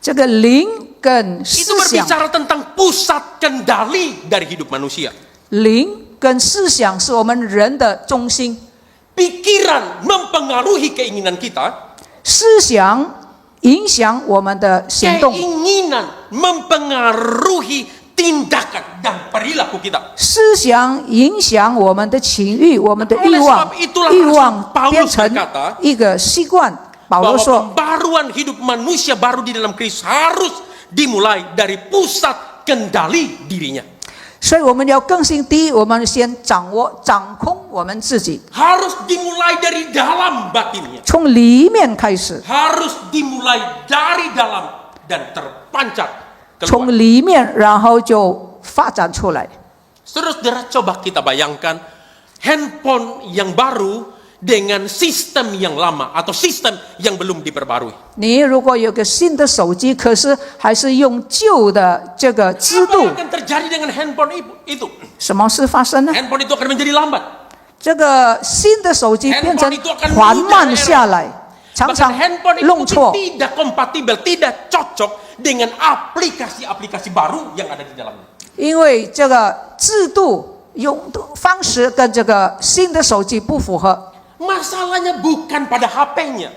这个灵跟 itu 思想， berbicara tentang pusat kendali dari hidup manusia. 灵跟思想是我们人的中心， Pikiran mempengaruhi keinginan kita, 思想影响我们的行动， keinginan mempengaruhi tindakan dan perilaku kita. 思想影响我们的情欲，我们的欲望， Oleh sebab itulah 欲望 Paulus 变成 berkata, 一个习惯。保罗 bahwa 说， pembaruan hidup manusia baru di dalam Kristus harus dimulai dari pusat kendali dirinya. 所以我们要更新。第一，我们先掌控我们自己， Harus dimulai dari dalam batinnya. 从里面开始， Harus dimulai dari dalam dan terpancar 从 keluar. 里面，然后就发展出来。 Saudara-saudara, coba kita bayangkan handphone yang baru dengan sistem yang lama atau sistem yang belum diperbarui. 你如果有个新的手机，可是还是用旧的这个制 Apa 度 yang，akan terjadi dengan handphone itu? 什么事发生呢？ Handphone itu akan menjadi lambat. 这个新的手机变成缓慢下来，常 Bahkan 常 handphone itu 弄 mungkin 错。 tidak kompatibel, tidak cocok dengan aplikasi-aplikasi baru yang ada di dalamnya. 因为这个制度用的方式跟这个新的手机不符合。 Masalahnya bukan pada HP-nya.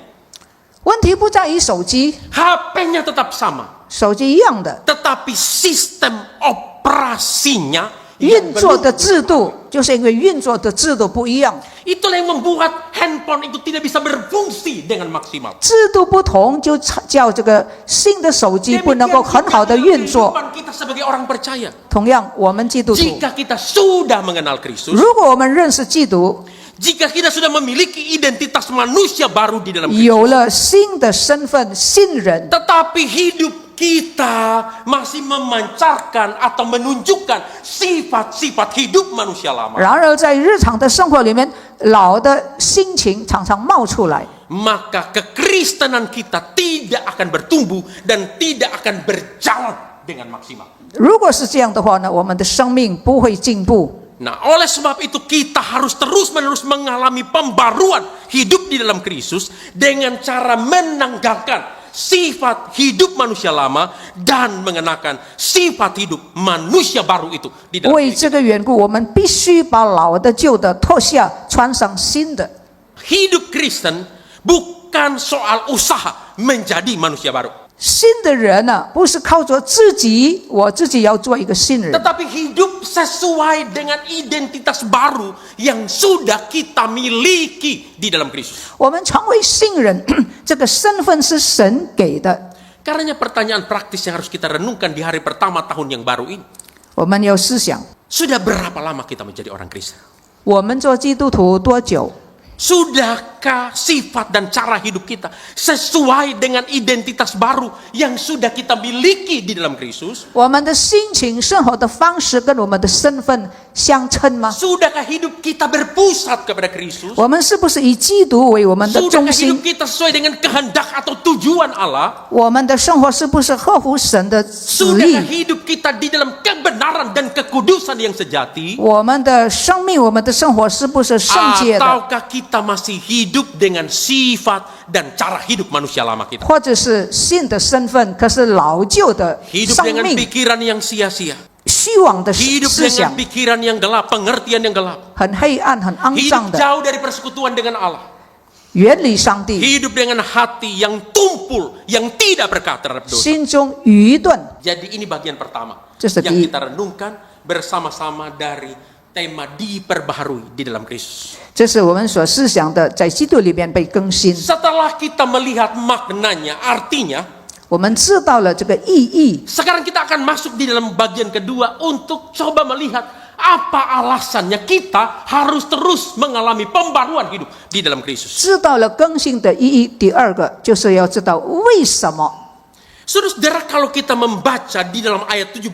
问题不在于手机， HP-nya tetap sama. 手机一样的 Tetapi sistem operasinya 运作的制度，就是因为运作的制度不一样， itulah yang membuat handphone itu tidak bisa berfungsi dengan maksimal. 制度不同，就叫这个新的手机不能够很好的运作。 Kehidupan kita sebagai orang percaya. 同样，我们基督徒， Jika kita sudah mengenal Kristus, 如果我们认识基督， jika kita sudah memiliki identitas manusia baru di dalam Kristus, 有了新的身份、新人， tetapi hidup kita masih memancarkan atau menunjukkan sifat-sifat hidup manusia lama, 然而在日常的生活里面，老的心情常常冒出来， maka kekristenan kita tidak akan bertumbuh dan tidak akan berjalan dengan maksimal. 如果是这样的话呢，我们的生命不会进步。 Nah, oleh sebab itu kita harus terus-menerus mengalami pembaruan hidup di dalam Kristus dengan cara menanggalkan sifat hidup manusia lama dan mengenakan sifat hidup manusia baru itu di dalam 为 Kristus. 这个缘故，我们必须把老的、旧的脱下，穿上新的。 Hidup Kristen bukan soal usaha menjadi manusia baru, 新的人呢、不是靠着自己，我自己要做一个新人， tetapi hidup sesuai dengan identitas baru yang sudah kita miliki di dalam Kristus. 我们成为新人，这个身份是神给的。 Karenanya pertanyaan praktis yang harus kita renungkan di hari pertama tahun yang baru ini, 我们要思想， sudah berapa lama kita menjadi orang Kristen? 我们做基督徒多久？ Sudahkah sifat dan cara hidup kita sesuai dengan identitas baru yang sudah kita miliki di dalam Kristus? 我们的心情、生活的方式跟我们的身份相称吗？ Sudahkah hidup kita berpusat kepada Kristus? 我们是不是以基督为我们的中 Sudahkah 心 hidup？kita sesuai dengan kehendak atau tujuan Allah? 我们的生活是不是合乎神的旨 Sudahkah 意？ hidup kita di dalam kebenaran dan kekudusan yang sejati? 我们的生命、我们的生活是不是圣洁的？ Ataukah kita masih hidup dengan sifat dan cara hidup manusia lama kita? 或者是新的身份，可是老旧的 Hidup 生 dengan 命、 pikiran yang sia-sia. 虚妄的 Hidup 思想 dengan，pikiran yang gelap, pengertian yang gelap. 很黑暗、很肮 Hidup 脏的， jauh dari persekutuan dengan Allah. 远离上帝， Hidup dengan hati yang tumpul, yang tidak berkat terhadap dosa. 心中愚钝。 Jadi ini bagian pertama Just a yang deep. kita renungkan bersama-sama dari tema diperbaharui di dalam Kristus. 这是我们所思想的，在基督里面被更新。 Setelah kita melihat maknanya, artinya, 我们知道了这个意义， sekarang kita akan masuk di dalam bagian kedua untuk coba melihat apa alasannya kita harus terus mengalami pembaruan hidup di dalam Kristus. 知道了更新的意义。第二个就是要知道为什么。 Saudara, kalau kita membaca di dalam ayat 17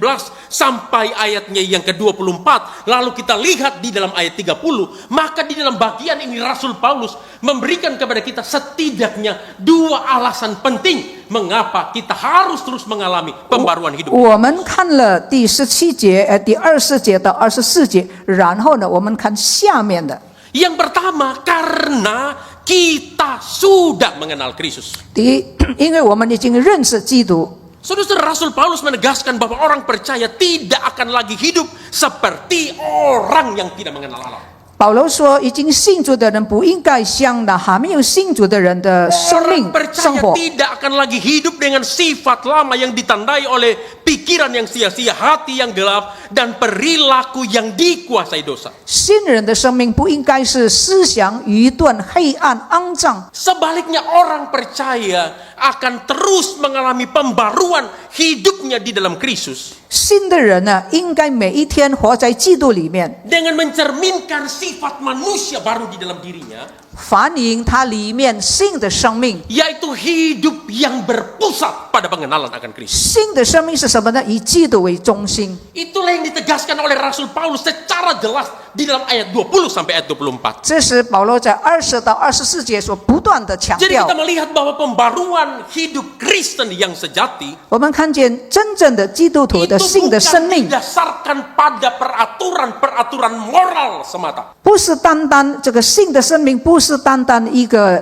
sampai ayatnya yang ke-24, lalu kita lihat di dalam ayat 30, maka di dalam bagian ini Rasul Paulus memberikan kepada kita setidaknya dua alasan penting mengapa kita harus terus mengalami pembaruan hidup. 我们看了第17节、第24节到24节，然后呢，我们看下面的。 Yang pertama, karena kita sudah mengenal Kristus. 第一，因为我们已经认识基督。 Saudara, Rasul Paulus menegaskan bahwa orang percaya tidak akan lagi hidup seperti orang yang tidak mengenal Allah. 保罗说，已经信主的人不应该像那还没有信主的人的生 Orang 命生 percaya 活。 tidak akan lagi hidup dengan sifat lama yang ditandai oleh pikiran yang sia-sia, hati yang gelap, dan perilaku yang dikuasai dosa. 新人的生命不应该是思想愚钝、黑暗、肮脏。 Sebaliknya orang percaya akan terus mengalami pembaruan hidupnya di dalam Kristus 新的人呢，应该每一天活在基督里面， dengan mencerminkan sifat manusia baru di dalam dirinya, 反映他里面新的生命。 yaitu hidup yang berpusat pada pengenalan akan Kristus. 新的生命是什么呢？以基督为中心。 Itulah yang ditegaskan oleh Rasul Paulus secara jelas di dalam ayat 20 sampai ayat 24. 这是保罗在20到24节所不断的强 Jadi 调 kita。melihat bahwa pembaruan hidup Kristen yang sejati 我们看见真正的基督徒的 itu 新的生 bukan 命， didasarkan pada peraturan-peraturan moral semata. 不是单单这个新的生命，不是单单一个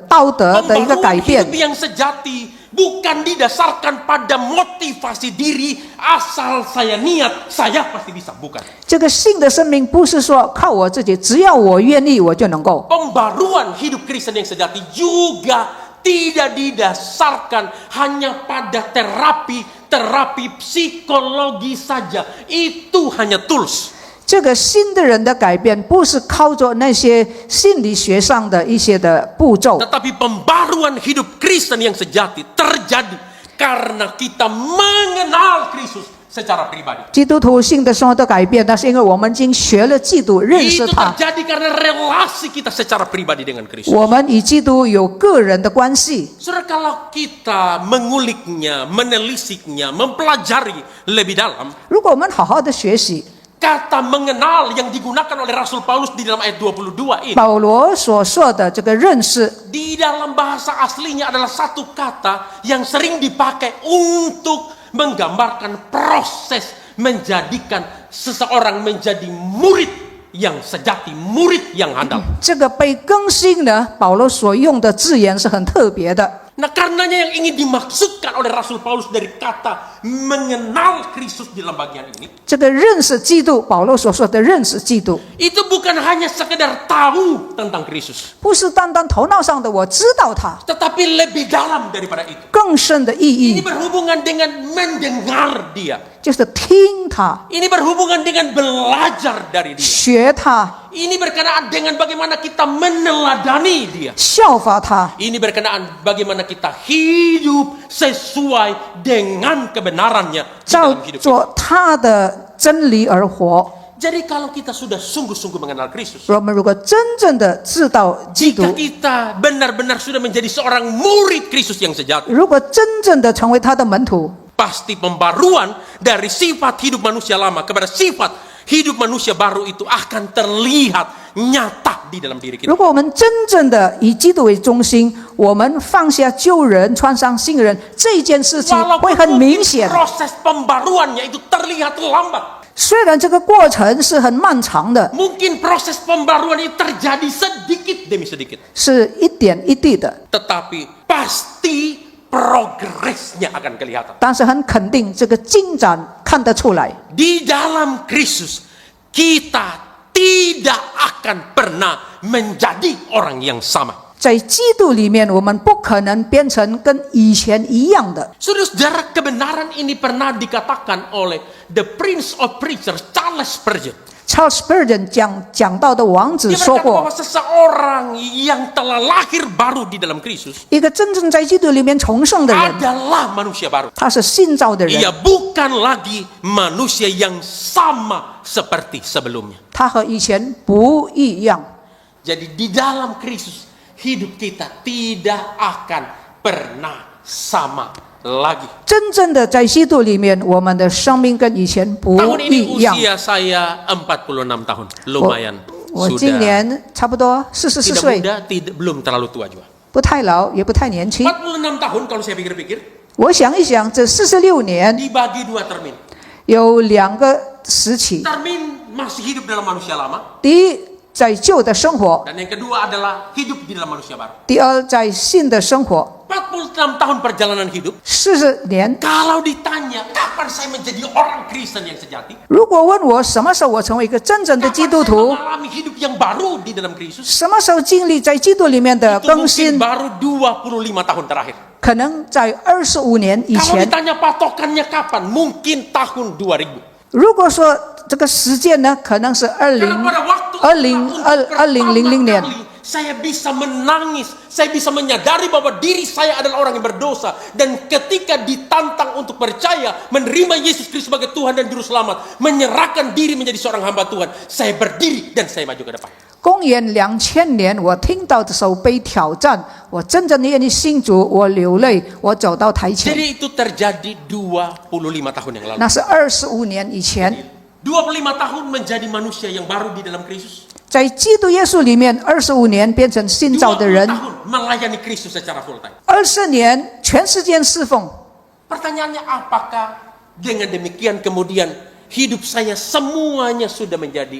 道德的一个改 Pembaruan 变 hidup，yang sejati bukan didasarkan pada motivasi diri asal saya niat saya pasti bisa, bukan. 这个新的生命不是说靠我自己，只要我愿意我就能够。 Pembaruan hidup Kristen yang sejati juga tidak didasarkan hanya pada terapi psikologi saja. Itu hanya tools. 这个新的人的改变，不是靠着那些心理学上的一些的步骤， Tetapi pembaruan hidup Kristen yang sejati terjadi karena kita mengenal Kristus secara pribadi. 基督徒性的生活的改变，那是因为我们已经学了基督，认识 Itu 他， terjadi karena relasi kita secara pribadi dengan Kristus. 我们与基督有个人的关系。 Saudara, kalau kita menguliknya, menelisiknya, mempelajari lebih dalam, 如果我们好好的学习 kata mengenal yang digunakan oleh Rasul Paulus di dalam ayat 22 ini, 保罗所说的这个认识， di dalam bahasa aslinya adalah satu kata yang sering dipakai untuk menggambarkan proses menjadikan seseorang menjadi murid yang sejati, murid yang handal. 这个被更新呢，保罗所用的字眼是很特别的。 Nah, karenanya yang ingin dimaksudkan oleh Rasul Paulus dari kata mengenal Kristus di dalam bagian ini, 这个认识基督，保罗所说的认识基督， itu bukan hanya sekedar tahu tentang Kristus, 不是单单头脑上的我知道他， tetapi lebih dalam daripada itu. 更深的意 Ini 义 berhubungan dengan mendengar dia. 就是听他、 Ini berhubungan dengan belajar dari dia. 学他、 Ini berkenaan dengan bagaimana kita meneladani dia. 效法他。 Ini berkenaan bagaimana kita hidup sesuai dengan kebenarannya di 照 dalam hidup kita. 着他的真理而活。 Jadi kalau kita sudah sungguh-sungguh mengenal Kristus, 我们如果真正的知道基督 jika，kita benar-benar sudah menjadi seorang murid Kristus yang sejati, 如果真正的成为他的门徒， pasti pembaruan dari sifat hidup manusia lama kepada sifat hidup manusia baru itu akan terlihat nyata di dalam diri kita. 如果我们真正的以基督为中心，我们放下旧人，穿上新人，这件事情会 Walaupun 很 mungkin 明显。 proses pembaruannya itu terlihat lambat, 虽然这个过程是很漫长的， mungkin proses pembaruan itu terjadi sedikit demi sedikit, 是一点一滴的， tetapi pasti progresnya akan kelihatan. 但是很肯定这个进展看得出来。 Di dalam Kristus kita tidak akan pernah menjadi orang yang sama. 在基督里面，我们不可能变成跟以前一样的。 Saudara, kebenaran ini pernah dikatakan oleh the Prince of Preachers, Charles Spurgeon. Charles Spurgeon 讲到的王子 Dia 说 berkata bahwa 过， seseorang yang telah lahir baru di dalam Kristus 一个真正在基督里面重生的人， adalah manusia baru. 他是新造的人， Ia bukan lagi manusia yang sama seperti sebelumnya. 他和以前不一样。 Jadi di dalam Kristus hidup kita tidak akan pernah sama lagi. 真正的在基督里面，我们的生命跟以前不 Tahun ini 一样。 usia saya 46 tahun, lumayan 我今 sudah 年差不多44 tidak 岁， muda, belum terlalu tua juga. 不太老也不太年轻。 46 tahun kalau saya pikir-pikir 我想一想，这46年 dibagi 2 termin. 有2个时期。 Termin masih hidup dalam manusia lama, 第一，在旧的生活， Dan yang kedua adalah hidup di dalam manusia baru. 第二在新的生活。 46 tahun perjalanan hidup. 40年， Kalau ditanya kapan saya menjadi orang Kristen yang sejati, 如果问我什么时候我成为一个真正的基 kapan 督 saya 徒， mengalami hidup yang baru di dalam Kristus, 什么时候经历在基督里面的 itu 更 mungkin 新， baru 25 tahun terakhir. 可能在25年以 Kalau 前。 ditanya patokannya kapan, mungkin tahun 2000. 如果说这个时间呢，可能是 Karena pada waktu 2000年。 kali saya bisa menangis, saya bisa menyadari bahwa diri saya adalah orang yang berdosa, dan ketika ditantang untuk percaya, menerima Yesus Kristus sebagai Tuhan dan Juru Selamat, menyerahkan diri menjadi seorang hamba Tuhan, saya berdiri dan saya maju ke depan. 公元2000年，我听到这首被挑战，我真正的愿意信主，我流泪，我走到台前。 Jadi itu terjadi 25 tahun yang lalu. 那是25年以前， 25 tahun menjadi manusia yang baru di dalam Kristus. 在基督耶稣里面，25年变成新造的 20 人， tahun melayani Kristus secara full time. 20年全世界侍奉。 Pertanyaannya, apakah dengan demikian kemudian hidup saya semuanya sudah menjadi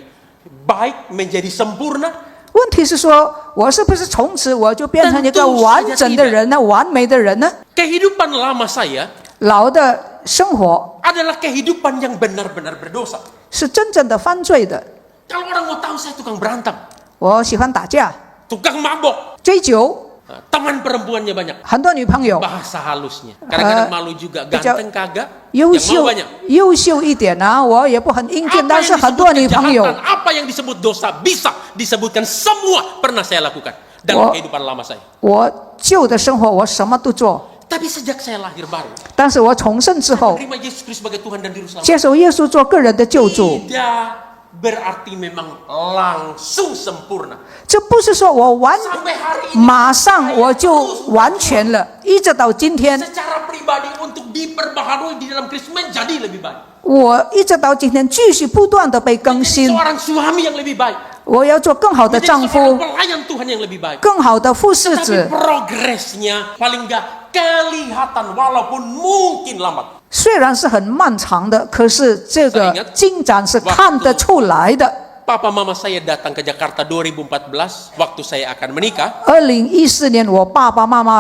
baik, menjadi sempurna? 问题是说，我是不是从此我就变成一个完整的人呢？完美的人呢？ Kehidupan lama saya 老的生活 adalah kehidupan yang benar-benar berdosa. 是真正的犯罪的。 Kalau orang mau tahu, saya tukang berantem, 我喜欢打架、 tukang mabok, 追酒， teman perempuannya banyak, 很多女朋友， bahasa halusnya. Kadang-kadang malu juga, ganteng kagak, 优 yang mau 秀 banyak. 优秀一点啊，我也不很英俊， Apa 但是 yang 很多 disebut 女朋友。 kejahatan, apa yang disebut dosa bisa disebutkan semua pernah saya lakukan dalam Wah. kehidupan lama saya. 我旧的生活我什么都做， Tapi sejak saya lahir baru, 但是我重生之后， menerima Yesus Kristus sebagai Tuhan dan Juru Selamat, 接受耶稣做个人的救主， tidak berarti memang langsung sempurna. 这不是说我 Sampai hari ini 马上我就完全了，一直到今天， secara pribadi untuk diperbaharui di dalam Kristus menjadi lebih baik. 我一直到今天继续不断的被更 Menjadi 新， seorang suami yang lebih baik, 我要做更好的 menjadi 丈 seorang 夫， pelayan Tuhan yang lebih baik. 更好的服侍 Tapi 者。 progresnya paling nggak kelihatan walaupun mungkin lambat. 虽然是很漫长的，可是这个 Saya ingat 进展是看得出来的。 Papa mama saya datang ke Jakarta 2014 waktu saya akan menikah. 2014年，我爸爸妈妈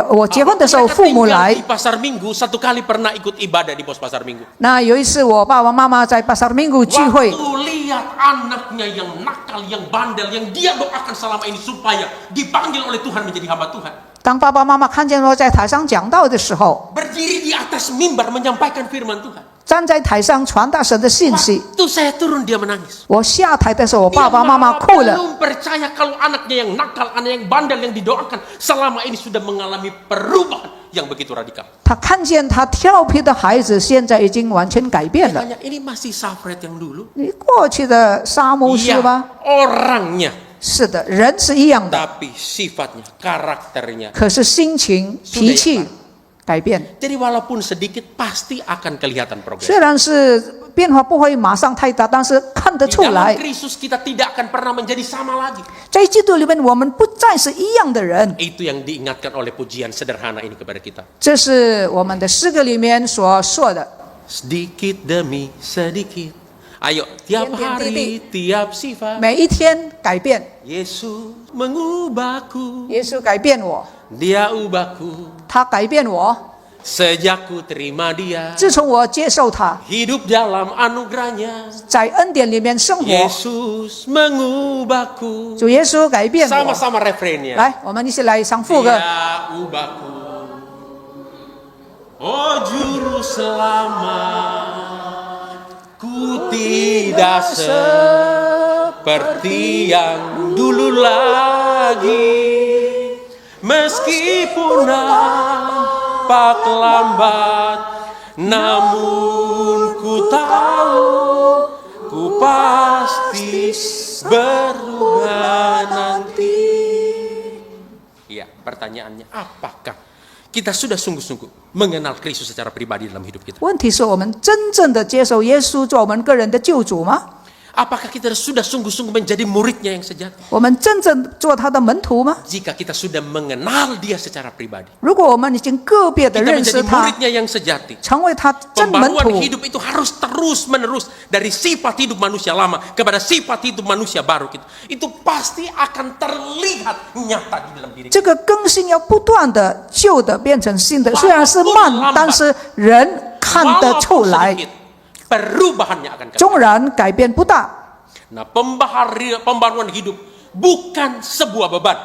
我结婚的时候， Mereka 父母 tinggal 来 di。Pasar Minggu, satu kali pernah ikut ibadah di pos Pasar Minggu. 那有一次，我爸爸妈妈在巴萨明谷聚会， Waktu lihat anaknya yang nakal, yang bandel, yang dia doakan selama ini supaya dipanggil oleh Tuhan menjadi hamba Tuhan. 当爸爸妈妈看见我在台上讲道的时候， Berdiri di atas mimbar menyampaikan firman Tuhan. 站在台上传达神的信息。 Waktu saya turun dia menangis. 我下台的时候，我 Dia 爸爸妈妈 malah 哭了。 belum percaya kalau anaknya yang nakal, anak yang bandel yang didoakan selama ini sudah mengalami perubahan yang begitu radikal. 他看见他调皮的孩子现在已经完全改变了。 Tanya, ini masih Safred yang dulu? 你过去的沙漠是 Iya, 吧？ orangnya. 是的，人是一样的， Tapi sifatnya, karakternya. 可是心情、脾气改变。 Jadi walaupun sedikit pasti akan kelihatan progres. 虽然是变化不会马上太大，但是看得 Di 出 dalam 来， Kristus kita tidak akan pernah menjadi sama lagi. 在基督里面，我们不再是一样的人。 Itu yang diingatkan oleh pujian sederhana ini kepada kita. 这是我们的诗歌里面所说的。 Sedikit demi sedikit. Ayo, tiap Tiap-tiap hari, titik. tiap sifat. 每一天改变， Yesus mengubahku. 耶稣改变我， Dia ubahku. 他改变我。 Sejak ku terima dia. 自从我接受他， Hidup dalam anugerahnya. 在恩典里面生活， Yesus mengubahku. 主耶稣改变我。 Sama-sama refrennya. 来，我们一起来唱副歌。 Dia ubahku. Oh juru selamat, ku tidak seperti yang dulu lagi, meskipun nampak lambat, namun ku tahu ku pasti berubah nanti. Iya, pertanyaannya apakah kita sudah sungguh-sungguh mengenal Kristus secara pribadi dalam hidup kita? 问题是我们真正的接受耶稣做我们个人的救主吗？ Apakah kita sudah sungguh-sungguh menjadi muridnya yang sejati? 我们真正做他的门徒吗？ Jika kita sudah mengenal dia secara pribadi, 如果我们已经个别的 kita 认识 menjadi 他， muridnya yang sejati. 成为他真门 Pembaruan 徒， hidup itu harus terus-menerus dari sifat hidup manusia lama kepada sifat hidup manusia baru gitu. Itu pasti akan terlihat nyata di dalam diri kita. 这个更新要不断的旧的变成新的，虽然是慢，但是人看得出 Walaupun 来， sedikit, perubahannya akan kelihatan. 纵然改变不大。 Nah, pembaruan hidup bukan sebuah beban,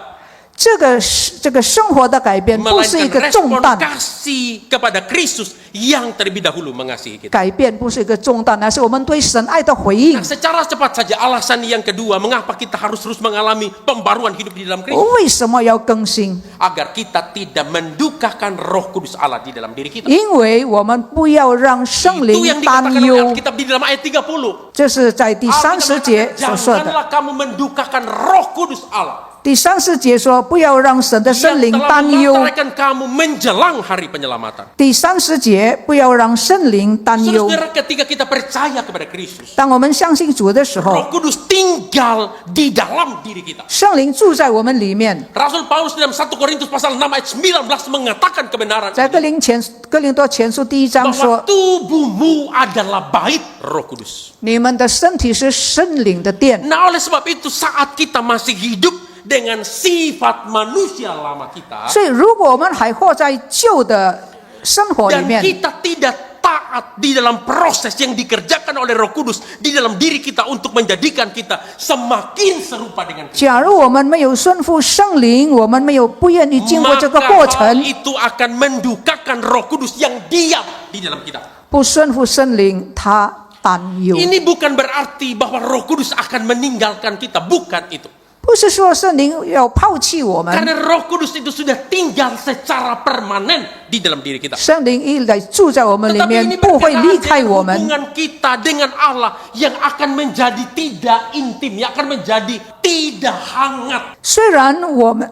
这个生活的改变不是一 melainkan 个重 respon 担， kasih kepada Kristus yang terlebih dahulu mengasihi kita. 改变不是一个重担，而是我们对神爱的回应 Nah,。secara cepat saja alasan yang kedua mengapa kita harus terus mengalami pembaruan hidup di dalam Kristus, 为什么要更新？ agar kita tidak mendukakan Roh Kudus Allah di dalam diri kita. 因为我们不要让圣 Itu yang 灵 dikatakan 担 oleh 忧， Alkitab di dalam ayat 30. 这是在第30节所说的。 Janganlah kamu mendukakan Roh Kudus Allah 第30节说，不要让神的圣 yang 灵 telah 担忧。 memeliharakan kamu menjelang hari penyelamatan. 第30节，不要让圣灵担忧。 Saudara, ketika kita percaya kepada Kristus, 当我们相信主的时候， Roh Kudus tinggal di dalam diri kita. 圣灵住在我们里面。 Rasul Paulus dalam 1 Korintus pasal 6 ayat 19 mengatakan kebenaran 在哥林多前书第1章 bahwa 说， tubuhmu adalah bait Roh Kudus. 你们的身体是圣灵的殿。 Nah, oleh sebab itu saat kita masih hidup dengan sifat manusia lama kita 所以，如果我们还活在旧的生活里 dan 面， kita tidak taat di dalam proses yang dikerjakan oleh Roh Kudus di dalam diri kita untuk menjadikan kita semakin serupa dengan Kristus, 假如我们没有顺服圣灵，我们没有不愿意经过这个 maka 过 hal 程， itu akan mendukakan Roh Kudus yang diam di dalam kita. 不顺服圣灵，他担忧。 Ini bukan berarti bahwa Roh Kudus akan meninggalkan kita, bukan itu. 不是说圣灵要抛弃我们， Karena Roh Kudus itu sudah tinggal secara permanen di dalam diri kita. 圣灵一来住在我们里 Tetapi 面 ini， 不会离 berkaitan 开 dengan 我们。 hubungan kita dengan Allah yang akan menjadi tidak intim, yang akan menjadi tidak hangat. 虽然我们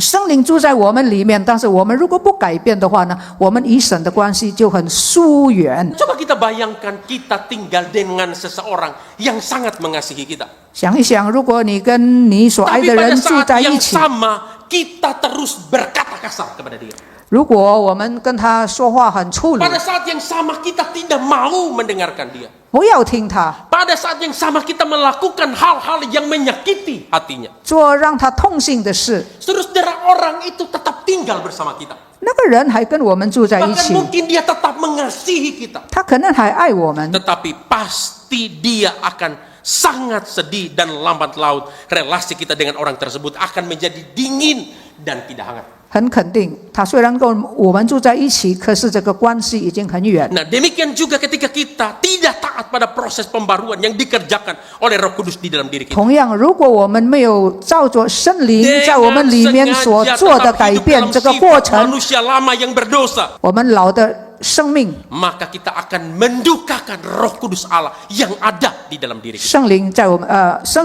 圣灵住在我们里面，但是我们如果不改变的话呢，我们与神的关系就很疏远。 Coba kita bayangkan kita tinggal dengan seseorang yang sangat mengasihi kita. 想一想，如果你跟你所爱 Tapi 的 pada 人住 saat 在 yang 一起， sama kita terus berkata kasar kepada dia. 如果我们跟他说话很粗鲁， Pada saat yang sama kita tidak mau mendengarkan dia. 不要听他， Pada saat yang sama kita melakukan hal-hal yang menyakiti hatinya. 做让他痛心的事， Saudara, orang itu tetap tinggal bersama kita. 那个人还跟我们住在一 Bahkan 起， mungkin dia tetap mengasihi kita. 他可能还爱我们， Tetapi pasti dia akan sangat sedih dan lambat laut. Relasi kita dengan orang tersebut akan menjadi dingin dan tidak hangat. 很肯定，他虽然跟我们住在一起，可是这个关系已经很远。 Nah, demikian juga ketika kita tidak taat pada proses pembaruan yang dikerjakan oleh Roh Kudus di dalam diri kita. 同样，如果我们没有照着圣灵在我们里面所做的改变，这个过程， manusia lama yang berdosa, 我们老的生命， maka kita akan mendukakan Roh Kudus Allah yang ada di dalam diri kita. 圣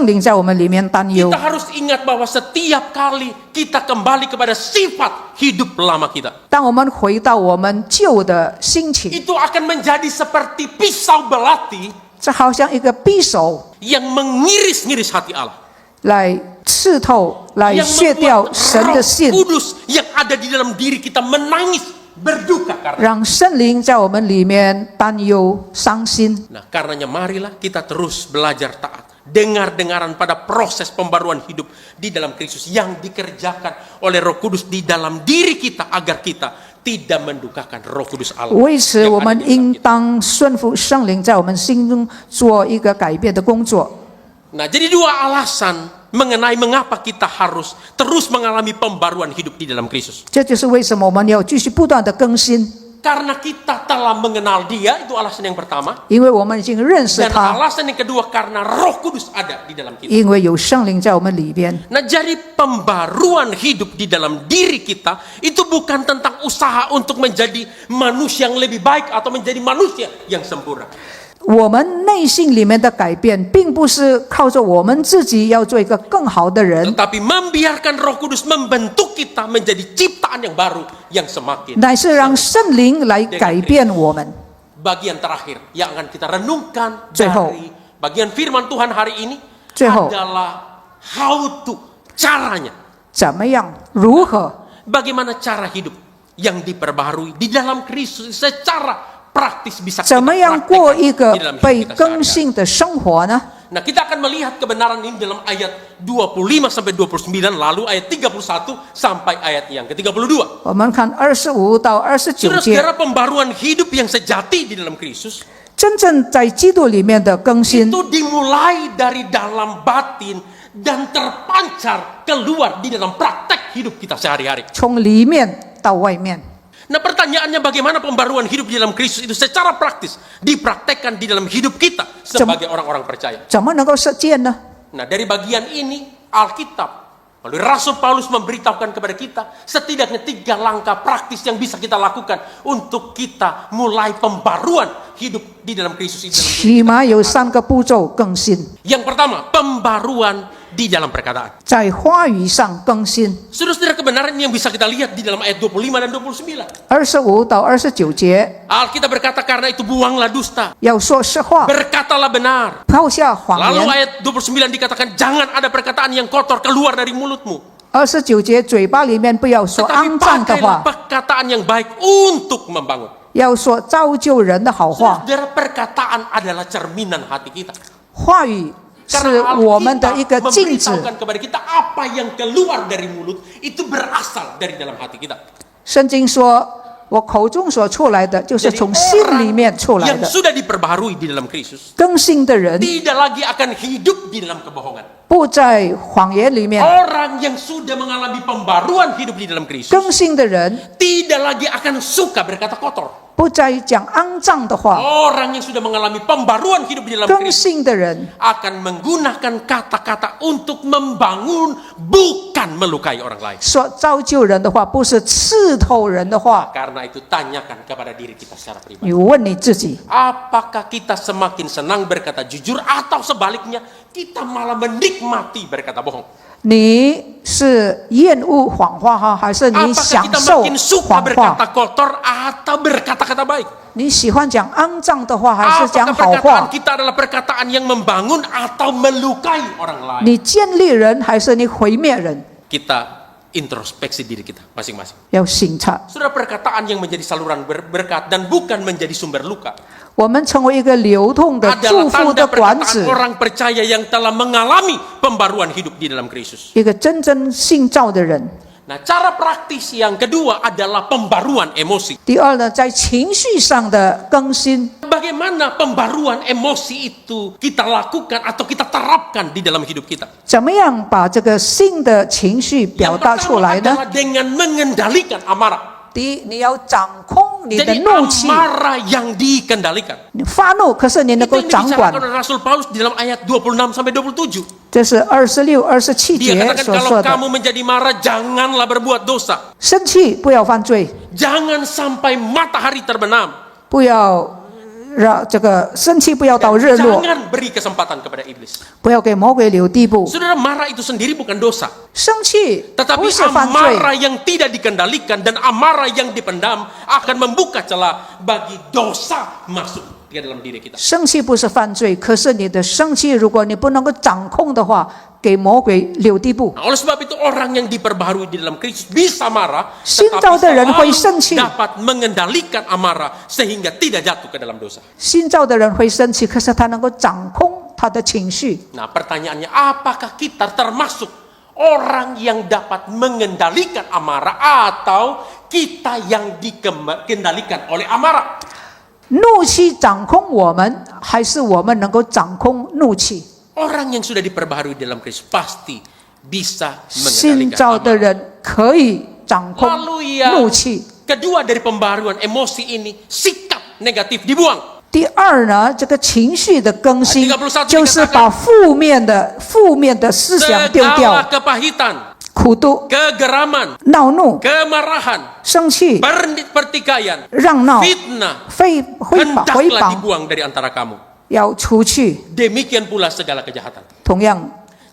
灵在我们里面担忧 Kita。harus ingat bahwa setiap kali kita kembali kepada sifat hidup lama kita, 当我们回到我们旧的心情， itu akan menjadi seperti pisau belati 这好像一个匕首 yang mengiris-ngiris hati Allah, 来刺透、来 yang 削掉 membuat 神 Roh 的心， Kudus yang ada di dalam diri kita menangis, berduka karena. 让圣灵在我们里面担忧、伤心。 Nah, karenanya marilah kita terus belajar taat, dengar-dengaran pada proses pembaruan hidup di dalam Kristus yang dikerjakan oleh Roh Kudus di dalam diri kita agar kita tidak mendukakan Roh Kudus Allah. 为此， yang 我 ada 们 di dalam 应 kita. 当顺服圣灵在我们心中做一个改变的工作。 Nah, jadi dua alasan mengenai mengapa kita harus terus mengalami pembaruan hidup di dalam Kristus. 这就是为什么我们要继续不断的更新， Karena kita telah mengenal Dia, itu alasan yang pertama. 因为我们已经认识 Dan 他， alasan yang kedua karena Roh Kudus ada di dalam kita. 因为有圣灵在我们里边。 Nah, jadi pembaruan hidup di dalam diri kita itu bukan tentang usaha untuk menjadi manusia yang lebih baik atau menjadi manusia yang sempurna. 我们内心里面的改变，并不是靠着我们自己要做一个更好的人， Tetapi membiarkan Roh Kudus membentuk kita menjadi ciptaan yang baru yang semakin. 乃是让圣灵来改变我们。 Bagian terakhir yang akan kita renungkan 最后 dari bagian firman Tuhan hari ini 最后 adalah how to, caranya. 怎么样？如何？ Bagaimana cara hidup yang diperbaharui di dalam Kristus secara praktis bisa 怎么 kita 样过 praktekkan 一个 di dalam 被 hidup kita 更 sehari-hari. 新的生活呢？ Nah, kita akan melihat kebenaran ini dalam ayat 25 sampai 29, lalu ayat 31 sampai ayat yang ke-32. 我们看25到29节， Saudara-saudara, pembaruan hidup yang sejati di dalam Kristus 真正在基督里面的更新， itu dimulai dari dalam batin dan terpancar keluar di dalam praktek hidup kita sehari-hari. 从里面到外面。 Nah, pertanyaannya bagaimana pembaruan hidup di dalam Kristus itu secara praktis dipraktekkan di dalam hidup kita sebagai orang-orang percaya. 怎么能够实践呢？ Nah, dari bagian ini Alkitab melalui Rasul Paulus memberitahukan kepada kita setidaknya 3 langkah praktis yang bisa kita lakukan untuk kita mulai pembaruan hidup di dalam Kristus itu. 起码有3个步骤更新， Yang pertama, pembaruan di dalam perkataan. 在话语上更新。 Saudara-saudara, kebenaran yang bisa kita lihat di dalam ayat 25 dan 29. 25到29节， Alkitab berkata karena itu buanglah dusta, 要说实话， berkatalah benar. 抛下谎 Lalu 言。 ayat 29 dikatakan jangan ada perkataan yang kotor keluar dari mulutmu. 29节，嘴巴里面不要说 Tetapi 肮脏的 pakailah 话， perkataan yang baik untuk membangun. 要说造就人的好话。 Saudara, perkataan adalah cerminan hati kita. 话语是 Karena 我们的一个 Alkitab 镜子。 memberitahukan kepada kita apa yang keluar dari mulut itu berasal dari dalam hati kita. 圣经说，我口中所出来的，就是 Jadi 从心里面出来 yang 的。 sudah diperbaharui di dalam Kristus 更新的人 tidak lagi akan hidup di dalam kebohongan. 不在谎言里面， Orang yang sudah mengalami pembaruan hidup di dalam Kristus 更新的人 tidak lagi akan suka berkata kotor. 不再讲肮脏的话， Orang yang sudah mengalami pembaruan hidup di dalam 更 Kristus 新的人 akan menggunakan kata-kata untuk membangun, bukan melukai orang lain. 说造就人的话，不是刺透人的话。 Karena itu tanyakan kepada diri kita secara pribadi. 你问你自己， Apakah kita semakin senang berkata jujur atau sebaliknya kita malah menikmati berkata bohong? 你是厌恶谎话哈，还是你 Apakah 享 kita 受 makin suka 谎话？ berkata kotor atau berkata-kata baik? 你喜欢讲肮脏的话，还是讲 Apakah 好 perkataan 话？ kita adalah perkataan yang membangun atau melukai orang lain? 你建立人，还是你毁灭人？ Kita introspeksi diri kita masing-masing. 要省察。 Sudah perkataan yang menjadi saluran berkat dan bukan menjadi sumber luka 我们成为一个流通的 adalah 祝福 tanda 的管 perkataan 子， orang percaya yang telah mengalami pembaruan hidup di dalam Kristus. 一个真正信造的人。 Nah, cara praktis yang kedua adalah pembaruan emosi. 第二呢，在情绪上的更新， Bagaimana pembaruan emosi itu kita lakukan atau kita terapkan di dalam hidup kita? 怎么样把这个新的情绪表 Yang 达出 pertama 来呢？ adalah dengan mengendalikan amarah. 第一，你要掌控你的 Jadi 怒气， amarah yang dikendalikan. 你发怒，可是你能 Itu 够 yang 掌管 dibicarakan。oleh Rasul Paulus di dalam ayat 26 sampai 27. 这是26、27 Dia 节 katakan 所 kalau 说的。 kamu menjadi marah janganlah berbuat dosa. 生气不要犯罪， Jangan sampai matahari terbenam. 不要让这个生气不要到日落， Jangan beri kesempatan kepada iblis. 不要给魔鬼留地步。 Saudara, marah itu sendiri bukan dosa. 生气 Tetapi 不是犯罪， amarah yang tidak dikendalikan dan amarah yang dipendam akan membuka celah bagi dosa masuk ke dalam diri kita. 生气不是犯罪，可是你的生气，如果你不能够掌控的话，给魔鬼留地步。 Nah, oleh sebab itu orang yang diperbaharui di dalam Kristus bisa marah, 新 tetapi 造的人会 selalu 生气， dapat mengendalikan amarah sehingga tidak jatuh ke dalam dosa. 新造的人会生气，可是他能够掌控他的情绪。 Nah, pertanyaannya apakah kita termasuk orang yang dapat mengendalikan amarah atau kita yang dikendalikan oleh amarah? 怒气掌控我们，还是我们能够掌控怒气？ Orang yang sudah diperbaharui dalam Kristus pasti bisa 新 mengendalikan 造的 amarah. 人可以掌控 Lalu yang 怒气。 kedua dari pembaharuan emosi ini, sikap negatif dibuang. 第二呢，这个情绪的更新31就是把负面的思想丢 Segala 掉， kepahitan, 苦毒、 kegeraman, 恼怒、 kemarahan, 生气、 pertikaian, 让闹、 fitnah, 诽谤、 hendaklah dibuang dari antara kamu. 要除去。 Demikian pula segala kejahatan. 同样，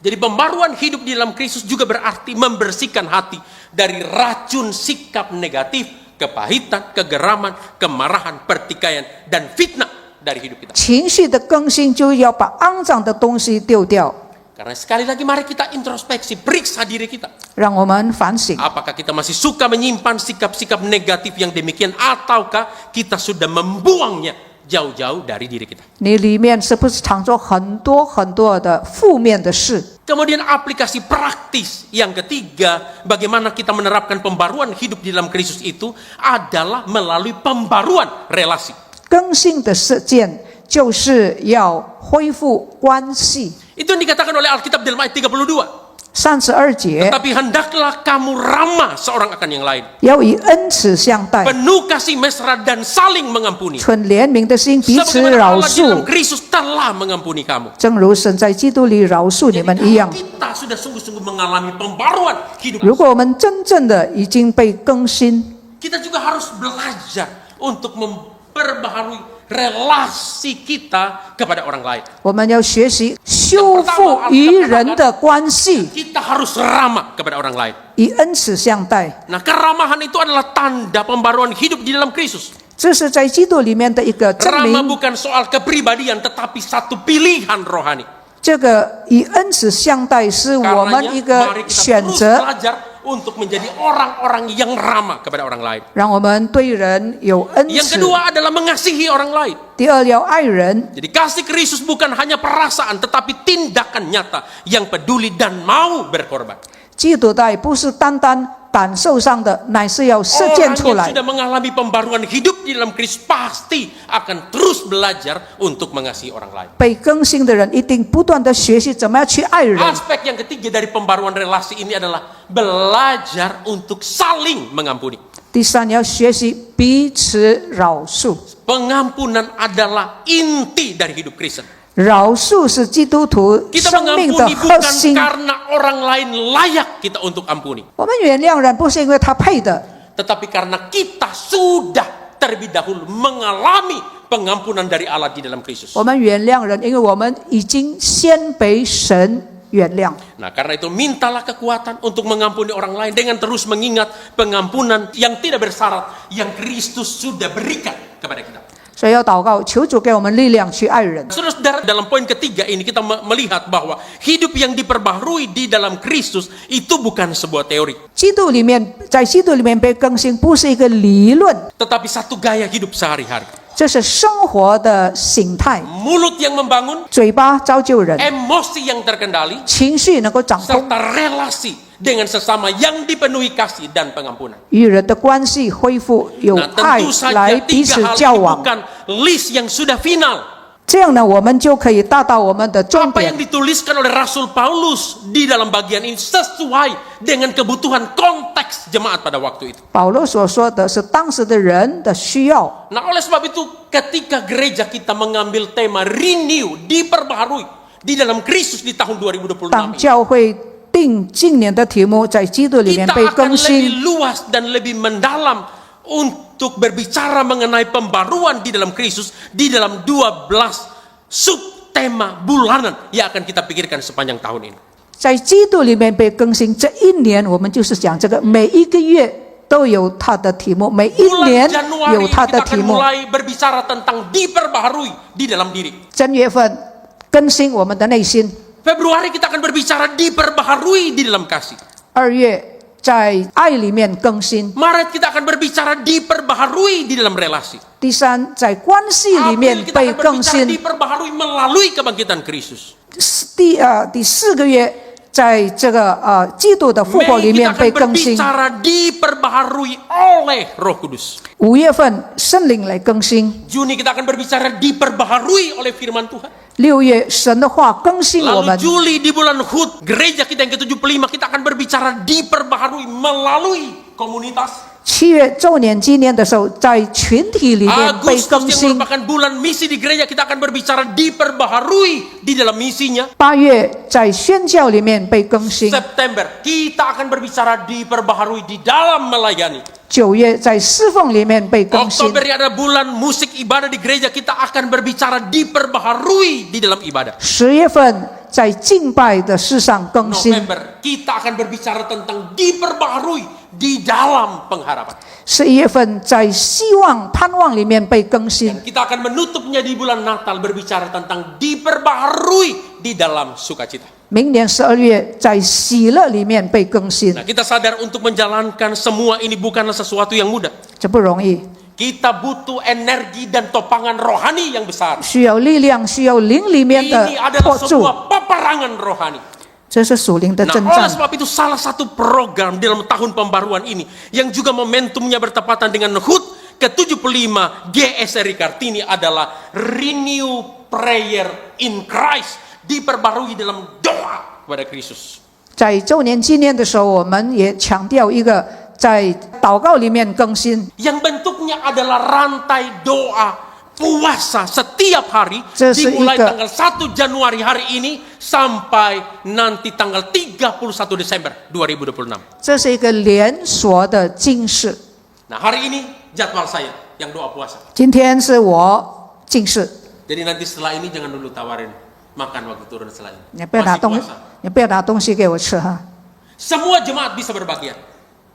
Jadi pembaruan hidup di dalam Kristus juga berarti membersihkan hati dari racun sikap negatif, kepahitan, kegeraman, kemarahan, pertikaian, dan fitnah. dari hidup kita. 情绪的更新就要把肮脏的东西丢掉， Karena sekali lagi mari kita introspeksi, periksa diri kita. 让我们反省。 Apakah kita masih suka menyimpan sikap-sikap negatif yang demikian, ataukah kita sudah membuangnya jauh-jauh dari diri kita? 你里面是不是藏着很多很多的负面的事？ Kemudian aplikasi praktis yang ketiga, bagaimana kita menerapkan pembaruan hidup di dalam Kristus itu adalah melalui pembaruan relasi. 更新的事件就是要恢复关系。 Itu yang dikatakan oleh Alkitab dalam ayat 32. 32节， Tapi hendaklah kamu ramah seorang akan yang lain, 要以恩慈相待， penuh kasih mesra dan saling mengampuni. 存怜悯的心彼此 Sebagaimana 饶 Allah di dalam 恕， Kristus telah mengampuni kamu. 正如神在基督里饶恕你们一样。 Kita sudah sungguh-sungguh mengalami pembaruan hidup. 如果我们真正的已经被更新， Kita juga harus belajar untuk memperbaharui relasi kita kepada orang lain. 我们要学习修复与人的关系， Kita harus ramah kepada orang lain. 以恩慈相待。 Nah, keramahan itu adalah tanda pembaruan hidup di dalam Kristus. 这是在基督里面的一个证 Ramah 明。 bukan soal kepribadian, tetapi satu pilihan rohani. 这个以恩慈相待是我们 Karenanya, 一个 mari kita 选 terus 择， belajar untuk menjadi orang-orang yang ramah kepada orang lain. 让我们对人有恩 Yang 慈。 kedua adalah mengasihi orang lain. 第二要爱人， Jadi kasih Kristus bukan hanya perasaan, tetapi tindakan nyata yang peduli dan mau berkorban. 基督的爱不是单单感受上的，乃是要实践 Orang 出 yang 来。 sudah mengalami pembaruan hidup di dalam Kristus pasti akan terus belajar untuk mengasihi orang lain. 被更新的人一定不断的学习怎么样去爱人。 Aspek yang ketiga dari pembaruan relasi ini adalah belajar untuk saling mengampuni. 第三，要学习彼此饶恕。 Pengampunan adalah inti dari hidup Kristen. 饶恕是基督徒 Kita 生命的 mengampuni 核 bukan 心。 karena orang lain layak kita untuk ampuni, 我们原谅人不是因为他配的， tetapi karena kita sudah terlebih dahulu mengalami pengampunan dari Allah di dalam Kristus. 我们原谅人，因为我们已经先被神原谅。 Nah, karena itu mintalah kekuatan untuk mengampuni orang lain dengan terus mengingat pengampunan yang tidak bersyarat yang Kristus sudah berikan kepada kita. 所以要祷告，求主给我们力量去爱人。 Saudara-saudara, dalam poin ketiga ini kita melihat bahwa hidup yang diperbaharui di dalam Kristus itu bukan sebuah teori, 基督里面，在基督里面被更新，不是一个理论， tetapi satu gaya hidup sehari-hari. 这是生活的形态。 Mulut yang membangun, 嘴巴造就人， emosi yang terkendali, 情绪能够掌控， serta relasi dengan sesama yang dipenuhi kasih dan pengampunan. 与人的关系恢复，有 Nah, 爱 tentu 来 saja 彼此 tiga hal 交 ini 往。 bukan list yang sudah final. 这样呢，我们就可以达到我们的终 Apa yang 点。 dituliskan oleh Rasul Paulus di dalam bagian ini sesuai dengan kebutuhan konteks jemaat pada waktu itu. 保罗所说的是当时的人的需要。 Nah, oleh sebab itu ketika gereja kita mengambil tema renew, diperbaharui di dalam Kristus di tahun 2026 ini, 当教会定今年的题目在基督里面 kita 被 akan 更 lebih 新， luas dan lebih mendalam untuk berbicara mengenai pembaruan di dalam Kristus di dalam 12 subtema bulanan yang akan kita pikirkan sepanjang tahun ini. 在基督里面被更新。这一年我们就是讲这个，每一个月都有它的题目，每一 Bulan 年 Januari 有它 kita 的 akan 题目。 mulai berbicara tentang diperbaharui di dalam diri. 正月份更新我们的内心， Februari kita akan berbicara diperbaharui di dalam kasih. 2月在爱里面更新， Maret kita akan berbicara diperbaharui di dalam relasi. 第三在关系里面 April kita 被 akan 更 berbicara 新， diperbaharui melalui kebangkitan Kristus. 第4个月在这个基督的复活 Mei 里 kita 面被 akan 更新， berbicara diperbaharui oleh Roh Kudus. 5月份圣灵来更新， Juni kita akan berbicara diperbaharui oleh firman Tuhan. 6月神的话更新我 Lalu 们。 Juli di bulan Hud, gereja kita yang ke-75 kita akan berbicara diperbaharui melalui komunitas. 7月周年纪念的时候，在群体里面被 Agustus 更 yang 新。 merupakan bulan misi di gereja kita akan berbicara diperbaharui di dalam misinya. 8月在宣教里面被更新。 September kita akan berbicara diperbaharui di dalam melayani. 9月在侍奉里面被更新。 Oktober ada bulan musik ibadah di gereja kita akan berbicara diperbaharui di dalam ibadah. 10月份在敬拜的事上更新。 November kita akan berbicara tentang diperbaharui di dalam pengharapan. 11月份在希望盼望里面被更新。 Dan kita akan menutupnya di bulan Natal berbicara tentang diperbaharui di dalam sukacita. 明年12月在喜乐里面被更新， Nah, kita sadar untuk menjalankan semua ini bukanlah sesuatu yang mudah. 这不容易， Kita butuh energi dan topangan rohani yang besar. 需要力量，需要灵里面的 Ini adalah 托住， sebuah peperangan rohani. 这是属灵的 Nah, 征 oleh 战。 sebab itu salah satu program dalam tahun pembaruan ini yang juga momentumnya bertepatan dengan HUT ke-75 GSRI Kartini adalah Renew Prayer in Christ, diperbarui dalam doa kepada Kristus. 在周年纪念的时候，我们也强调一个在祷告里面更新， Yang bentuknya adalah rantai doa puasa setiap hari dimulai tanggal 1 Januari hari ini sampai nanti tanggal 31 Desember 2026. 这是一个连锁的禁誓。 Nah, hari ini jadwal saya yang doa puasa. 今天是我禁誓， Jadi nanti setelah ini jangan dulu tawarin makan waktu turun setelah ini. 你不要拿 Masih 东， puasa. 你不要拿东西给我吃哈。 Semua jemaat bisa berbagian.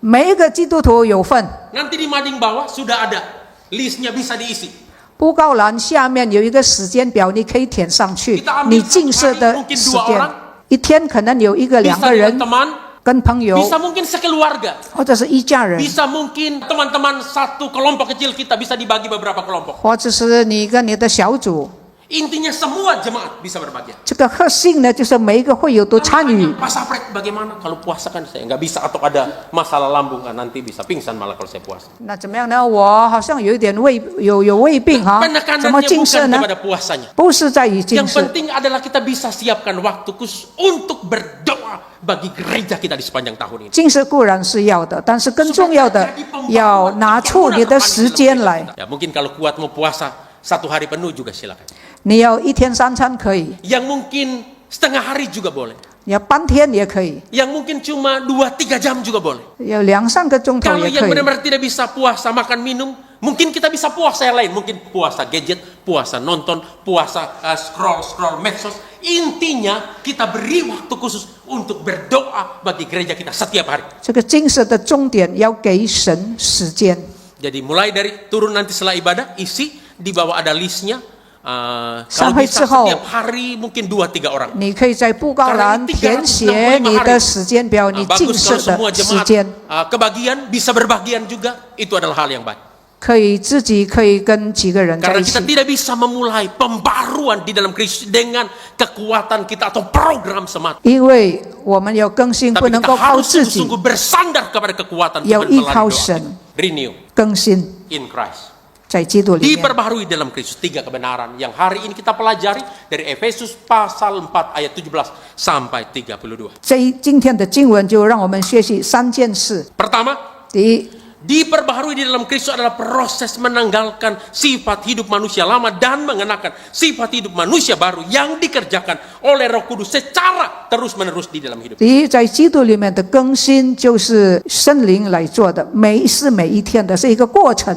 每一个基督徒有份。 Nanti di mading bawah sudah ada listnya bisa diisi. 布告栏下面有一个时间表，你可以填上去 Kita ambil 你进食的 satu hari mungkin 时 dua 间 orang.。一天可能有一个两 Bisa 个 dengan 人 teman, 跟朋友， bisa mungkin sekeluarga, 或者是一家人， bisa mungkin teman-teman satu kelompok kecil kita bisa dibagi beberapa kelompok. 或者是你跟你的小组。 Intinya semua jemaat bisa berbagian. 这个核心呢，就是每一个会友都参与。 Pak Sapret bagaimana kalau puasa kan saya nggak bisa atau ada masalah lambung kan nanti bisa pingsan malah kalau saya puasa. 那怎么样呢？我好像有一点有胃病哈，怎么 Penekanannya 禁食 bukan 呢？ kepada puasanya. 不是在于禁 Yang 食， penting adalah kita bisa siapkan waktu khusus untuk berdoa bagi gereja kita di sepanjang tahun ini. 禁食固然是要的，但是更重要的要拿出你的时间来。 Ya mungkin kalau kuat mau puasa 1 hari penuh juga silakan. 你要一天3餐可以， Yang mungkin setengah hari juga boleh. 你要半天也可以， Yang mungkin cuma 2-3 jam juga boleh. 要2-3个钟头 Kalau 也 yang 可以。 benar-benar tidak bisa puasa makan minum, mungkin kita bisa puasa yang lain. Mungkin puasa gadget, puasa nonton, puasa scroll medsos. Intinya kita beri waktu khusus untuk berdoa bagi gereja kita setiap hari. 这个禁食的重点要给神时间。 Jadi mulai dari turun nanti setelah ibadah, isi di bawah ada listnya. Kalau 上会 bisa 之后， setiap hari mungkin 2-3 orang. 你可以在布告栏填写你的时间表，你禁 Bagus 食 kalau semua 的时 jemaat 间， kebagian bisa berbagian juga. Itu adalah hal yang baik. 可以自己可以跟几个人在 Karena 一起 kita。tidak bisa memulai pembaruan di dalam Kristus dengan kekuatan kita atau program semata. 因为我们要更新，不 Tapi 能 kita 够靠 harus 自己， sungguh-sungguh bersandar kepada kekuatan 要 Tuhan 依 melalui 靠 doa 神 kita. Renew 更新 in Christ. 在基督里面。 Diperbaharui dalam Kristus. 3 kebenaran yang hari ini kita pelajari dari Efesus pasal 4 ayat 17 sampai 32. 今天的经文就让我们学习3件事。 Pertama, 第一， diperbaharui di dalam Kristus adalah proses menanggalkan sifat hidup manusia lama dan mengenakan sifat hidup manusia baru yang dikerjakan oleh Roh Kudus secara terus-menerus di dalam hidup. 第一，在基督里面的更新就是圣灵来做的，每一天的是一个过程。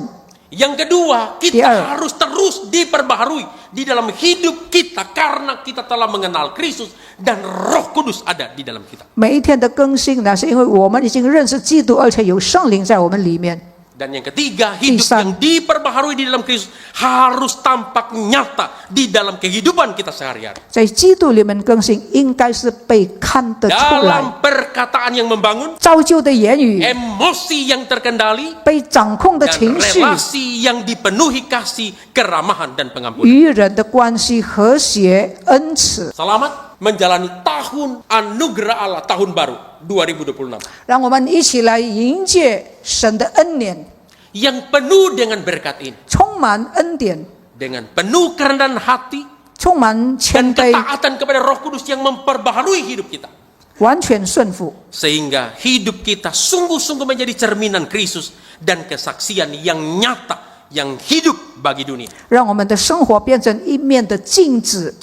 Yang kedua, kita harus terus diperbaharui di dalam hidup kita karena kita telah mengenal Kristus dan Roh Kudus ada di dalam kita. 每一天的更新呢，是因为我们已经认识基督，而且有圣灵在我们里面。 Dan yang ketiga, hidup Bisa. yang diperbaharui di dalam Kristus harus tampak nyata di dalam kehidupan kita sehari-hari. 在基督里面更新，应该是被看得出来。 Dalam perkataan yang membangun, 造就的言语， emosi yang terkendali, 被掌控的 dan 情绪， relasi yang dipenuhi kasih, keramahan, dan pengampunan. 与人的关系和谐、恩慈。 Selamat menjalani tahun anugerah Allah, tahun baru 2026. 让我们一起来迎接神的恩典， Yang penuh dengan berkat ini. 充满恩典， Dengan penuh kerendahan hati 充满 dan 谦卑， ketaatan kepada Roh Kudus yang memperbaharui hidup kita. 完全顺服， Sehingga hidup kita sungguh-sungguh menjadi cerminan Kristus dan kesaksian yang nyata, yang hidup bagi dunia. 让我们的生活变成一面的镜子，